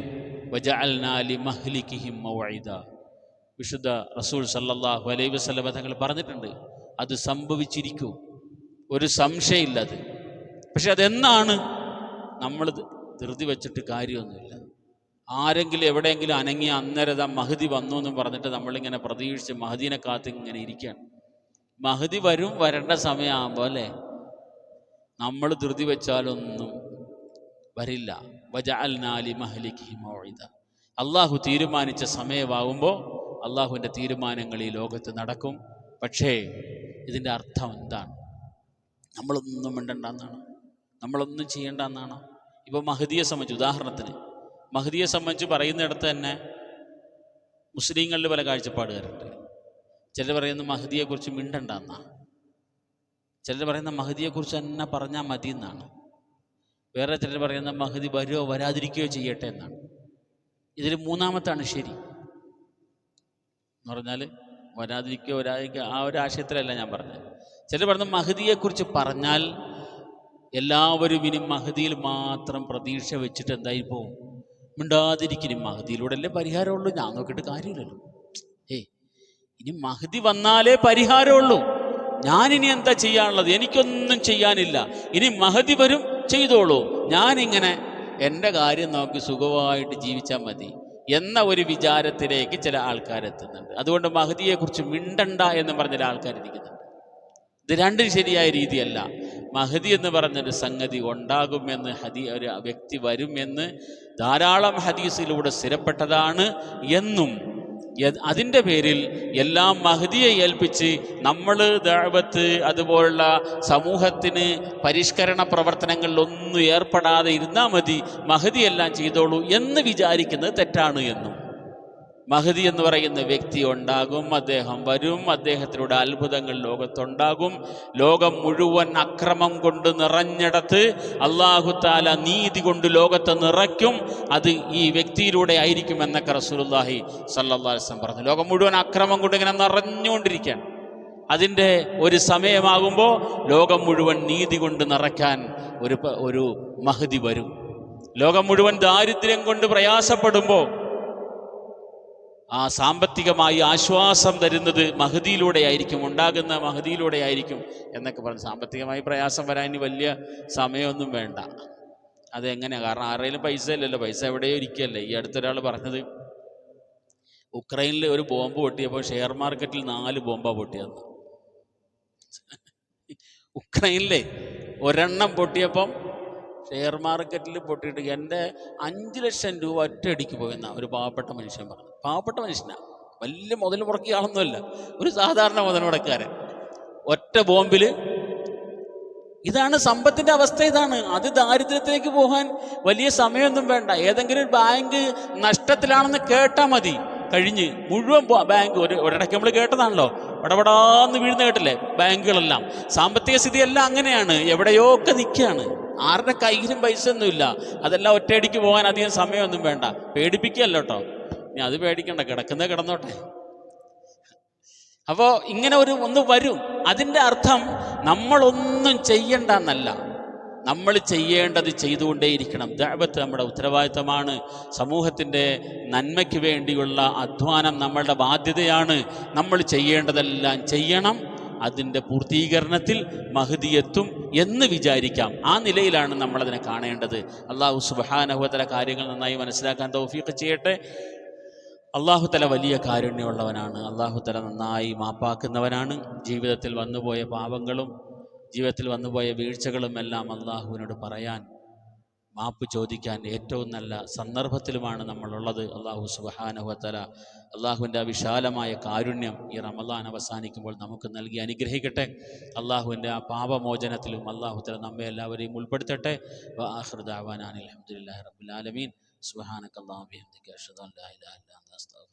വജഅൽനാ ലിമഹ്ലികിഹിം മൗഇദാ, വിശുദ്ധ റസൂൽ സല്ലല്ലാഹു അലൈഹി വസല്ലം തങ്ങൾ പറഞ്ഞിട്ടുണ്ട്, അത് സംഭവിച്ചിരിക്കും, ഒരു സംശയമില്ല അത്. പക്ഷെ അതെന്നാണ് നമ്മൾ ധൃതി വെച്ചിട്ട് കാര്യമൊന്നുമില്ല. ആരെങ്കിലും എവിടെയെങ്കിലും അനങ്ങി അന്നേരം മഹദി വന്നു എന്നും പറഞ്ഞിട്ട് നമ്മളിങ്ങനെ പ്രതീക്ഷിച്ച് മഹദീനെ കാത്ത് ഇങ്ങനെ ഇരിക്കുകയാണ്. മഹദി വരേണ്ട സമയമാകുമ്പോൾ അല്ലേ, നമ്മൾ ധൃതി വെച്ചാലൊന്നും വരില്ല. വജഅൽനാ ലിമഹ്ലികിഹിം മൗഇദാ, അള്ളാഹു തീരുമാനിച്ച സമയമാകുമ്പോൾ അള്ളാഹുവിൻ്റെ തീരുമാനങ്ങൾ ഈ ലോകത്ത് നടക്കും. പക്ഷേ ഇതിൻ്റെ അർത്ഥം എന്താണ്? നമ്മളൊന്നും മിണ്ടണ്ട എന്നാണോ? നമ്മളൊന്നും ചെയ്യേണ്ട എന്നാണോ? ഇപ്പോൾ മഹദിയെ സംബന്ധിച്ച്, ഉദാഹരണത്തിന് മഹദിയെ സംബന്ധിച്ച് പറയുന്നിടത്ത് തന്നെ മുസ്ലിങ്ങളിൽ പല കാഴ്ചപ്പാടുകാരുണ്ട്. ചിലർ പറയുന്ന മഹദിയെക്കുറിച്ച് മിണ്ടണ്ട എന്നാണ്, ചിലർ പറയുന്ന മഹദിയെക്കുറിച്ച് തന്നെ പറഞ്ഞാൽ മതി എന്നാണ്, വേറെ ചിലർ പറയുന്ന മഹദി വരുമോ വരാതിരിക്കുകയോ ചെയ്യട്ടെ എന്നാണ്. ഇതിൽ മൂന്നാമത്താണ് ശരി എന്ന് പറഞ്ഞാൽ വരാതിരിക്കുകയോ വരാതിരിക്കുക ആ ഒരു ആശയത്തിലല്ല ഞാൻ പറഞ്ഞത്. ചിലർ പറഞ്ഞ മഹദിയെക്കുറിച്ച് പറഞ്ഞാൽ എല്ലാവരും ഇനി മഹദിയിൽ മാത്രം പ്രതീക്ഷ വെച്ചിട്ട് എന്തായി പോവും, മിണ്ടാതിരിക്കും. മഹദിയിലൂടെ അല്ലേ പരിഹാരമുള്ളൂ, ഞാൻ നോക്കിയിട്ട് കാര്യമില്ലല്ലോ. ഇനി മഹദി വന്നാലേ പരിഹാരമുള്ളൂ, ഞാനിനി എന്താ ചെയ്യാനുള്ളത്? എനിക്കൊന്നും ചെയ്യാനില്ല, ഇനി മഹദി വരും ചെയ്തോളൂ, ഞാനിങ്ങനെ എൻ്റെ കാര്യം നോക്കി സുഖമായിട്ട് ജീവിച്ചാൽ മതി എന്ന ഒരു വിചാരത്തിലേക്ക് ചില ആൾക്കാരെത്തുന്നുണ്ട്. അതുകൊണ്ട് മഹദിയെക്കുറിച്ച് മിണ്ടണ്ട എന്ന് പറഞ്ഞ ചില ആൾക്കാരിരിക്കുന്നുണ്ട്. ഇത് രണ്ടും ശരിയായ രീതിയല്ല. മഹദി എന്ന് പറഞ്ഞൊരു സംഗതി ഉണ്ടാകുമെന്ന് ഒരു വ്യക്തി വരുമെന്ന് ധാരാളം ഹദീസിലൂടെ സ്ഥിരപ്പെട്ടതാണ് എന്നും അതിൻ്റെ പേരിൽ എല്ലാം മഹദിയെ ഏൽപ്പിച്ച് നമ്മൾ ദഅവത്ത് അതുപോലുള്ള സമൂഹത്തിന് പരിഷ്കരണ പ്രവർത്തനങ്ങളിലൊന്നും ഏർപ്പെടാതെ ഇരുന്നാൽ മതി, മഹദി എല്ലാം ചെയ്തോളൂ എന്ന് വിചാരിക്കുന്നത് തെറ്റാണ് എന്നും മഹദി എന്ന് പറയുന്ന വ്യക്തി ഉണ്ടാകും, അദ്ദേഹം വരും, അദ്ദേഹത്തിലൂടെ അത്ഭുതങ്ങൾ ലോകത്തുണ്ടാകും. ലോകം മുഴുവൻ അക്രമം കൊണ്ട് നിറഞ്ഞിടത്ത് അല്ലാഹു തആല നീതി കൊണ്ട് ലോകത്തെ നിറയ്ക്കും. അത് ഈ വ്യക്തിയിലൂടെ ആയിരിക്കും എന്നൊക്കെ റസൂലുള്ളാഹി സ്വല്ലല്ലാഹു അലൈഹി വസല്ലം പറഞ്ഞു. ലോകം മുഴുവൻ അക്രമം കൊണ്ട് ഇങ്ങനെ നിറഞ്ഞുകൊണ്ടിരിക്കുകയാണ്. അതിൻ്റെ ഒരു സമയമാകുമ്പോൾ ലോകം മുഴുവൻ നീതി കൊണ്ട് നിറയ്ക്കാൻ ഒരു മഹദി വരും. ലോകം മുഴുവൻ ദാരിദ്ര്യം കൊണ്ട് പ്രയാസപ്പെടുമ്പോൾ ആ സാമ്പത്തികമായി ആശ്വാസം തരുന്നത് മഹദിയിലൂടെ ആയിരിക്കും, ഉണ്ടാകുന്ന മഹദിയിലൂടെ ആയിരിക്കും എന്നൊക്കെ പറഞ്ഞു. സാമ്പത്തികമായി പ്രയാസം വരാൻ ഇനി വലിയ സമയമൊന്നും വേണ്ട. അതെങ്ങനെയാണ്? കാരണം ആരുടെയും പൈസ ഇല്ലല്ലോ, പൈസ എവിടെയോ ഇരിക്കുകയല്ലേ. ഈ അടുത്തൊരാൾ പറഞ്ഞത് ഉക്രൈനിൽ ഒരു ബോംബ് പൊട്ടിയപ്പോൾ ഷെയർ മാർക്കറ്റിൽ 4 ബോംബാണ് പൊട്ടിയത്. ഉക്രൈനിലെ ഒരെണ്ണം പൊട്ടിയപ്പം ഷെയർ മാർക്കറ്റിൽ പൊട്ടിയിട്ട് എൻ്റെ 5 ലക്ഷം രൂപ ഒറ്റയടിക്ക് പോയെന്ന ഒരു പാവപ്പെട്ട മനുഷ്യൻ പറഞ്ഞു. പാവപ്പെട്ട മനുഷ്യനാണ്, വലിയ മുതൽ മുടക്കിയ ആളൊന്നുമല്ല, ഒരു സാധാരണ മുതൽ മുടക്കാരൻ. ഒറ്റ ബോംബിൽ. ഇതാണ് സമ്പത്തിൻ്റെ അവസ്ഥ. ഇതാണ്. അത് ദാരിദ്ര്യത്തിലേക്ക് പോകാൻ വലിയ സമയമൊന്നും വേണ്ട. ഏതെങ്കിലും ഒരു ബാങ്ക് നഷ്ടത്തിലാണെന്ന് കേട്ടാൽ മതി, കഴിഞ്ഞ് മുഴുവൻ ബാങ്ക് ഒരിടയ്ക്ക് നമ്മൾ കേട്ടതാണല്ലോ, ഇടപെടാന്ന് വീഴുന്ന കേട്ടില്ലേ ബാങ്കുകളെല്ലാം. സാമ്പത്തിക സ്ഥിതിയെല്ലാം അങ്ങനെയാണ്, എവിടെയോ ഒക്കെ നിൽക്കുകയാണ്. ആരുടെ കയ്യിലും പൈസ ഒന്നുമില്ല. അതെല്ലാം ഒറ്റയടിക്ക് പോകാൻ അധികം സമയമൊന്നും വേണ്ട. പേടിപ്പിക്കുകയല്ലോ കേട്ടോ, ഇനി അത് പേടിക്കണ്ട, കിടക്കുന്നത് കിടന്നോട്ടെ. അപ്പോൾ ഇങ്ങനെ ഒന്ന് വരും. അതിൻ്റെ അർത്ഥം നമ്മളൊന്നും ചെയ്യണ്ടെന്നല്ല, നമ്മൾ ചെയ്യേണ്ടത് ചെയ്തുകൊണ്ടേയിരിക്കണം. ദഅവത്ത് നമ്മുടെ ഉത്തരവാദിത്തമാണ്. സമൂഹത്തിൻ്റെ നന്മയ്ക്ക് വേണ്ടിയുള്ള അധ്വാനം നമ്മളുടെ ബാധ്യതയാണ്. നമ്മൾ ചെയ്യേണ്ടതെല്ലാം ചെയ്യണം. അതിൻ്റെ പൂർത്തീകരണത്തിൽ മഹ്ദി എത്തും എന്ന് വിചാരിക്കാം. ആ നിലയിലാണ് നമ്മളതിനെ കാണേണ്ടത്. അല്ലാഹു സുബ്ഹാനഹു വ തആല കാര്യങ്ങൾ നന്നായി മനസ്സിലാക്കാൻ തൗഫീഖ് ചെയ്യട്ടെ. അല്ലാഹു തആല വലിയ കാരുണ്യമുള്ളവനാണ്. അല്ലാഹു തആല നന്നായി മാപ്പാക്കുന്നവനാണ്. ജീവിതത്തിൽ വന്നുപോയ പാപങ്ങളും ജീവിതത്തിൽ വന്നുപോയ വീഴ്ചകളും എല്ലാം അല്ലാഹുവിനോട് പറയാൻ, മാപ്പ് ചോദിക്കാൻ ഏറ്റവും നല്ല സന്ദർഭത്തിലുമാണ് നമ്മളുള്ളത്. അല്ലാഹു സുബ്ഹാനഹു വ തആല അല്ലാഹുവിൻ്റെ ആ വിശാലമായ കാരുണ്യം ഈ റമളാൻ അവസാനിക്കുമ്പോൾ നമുക്ക് നൽകി അനുഗ്രഹിക്കട്ടെ. അല്ലാഹുവിൻ്റെ ആ പാപമോചനത്തിലും അല്ലാഹു തആല നമ്മെ എല്ലാവരെയും ഉൾപ്പെടുത്തട്ടെ. വആഖിറു ദഅവാനാ അൽഹംദുലില്ലാഹി റബ്ബിൽ ആലമീൻ. സുബ്ഹാനക അല്ലാഹുമ്മ വബിഹംദിക അഷ്ഹദു അൻ ലാ ഇലാഹ ഇല്ല അൻത അസ്തഗ്ഫിറുക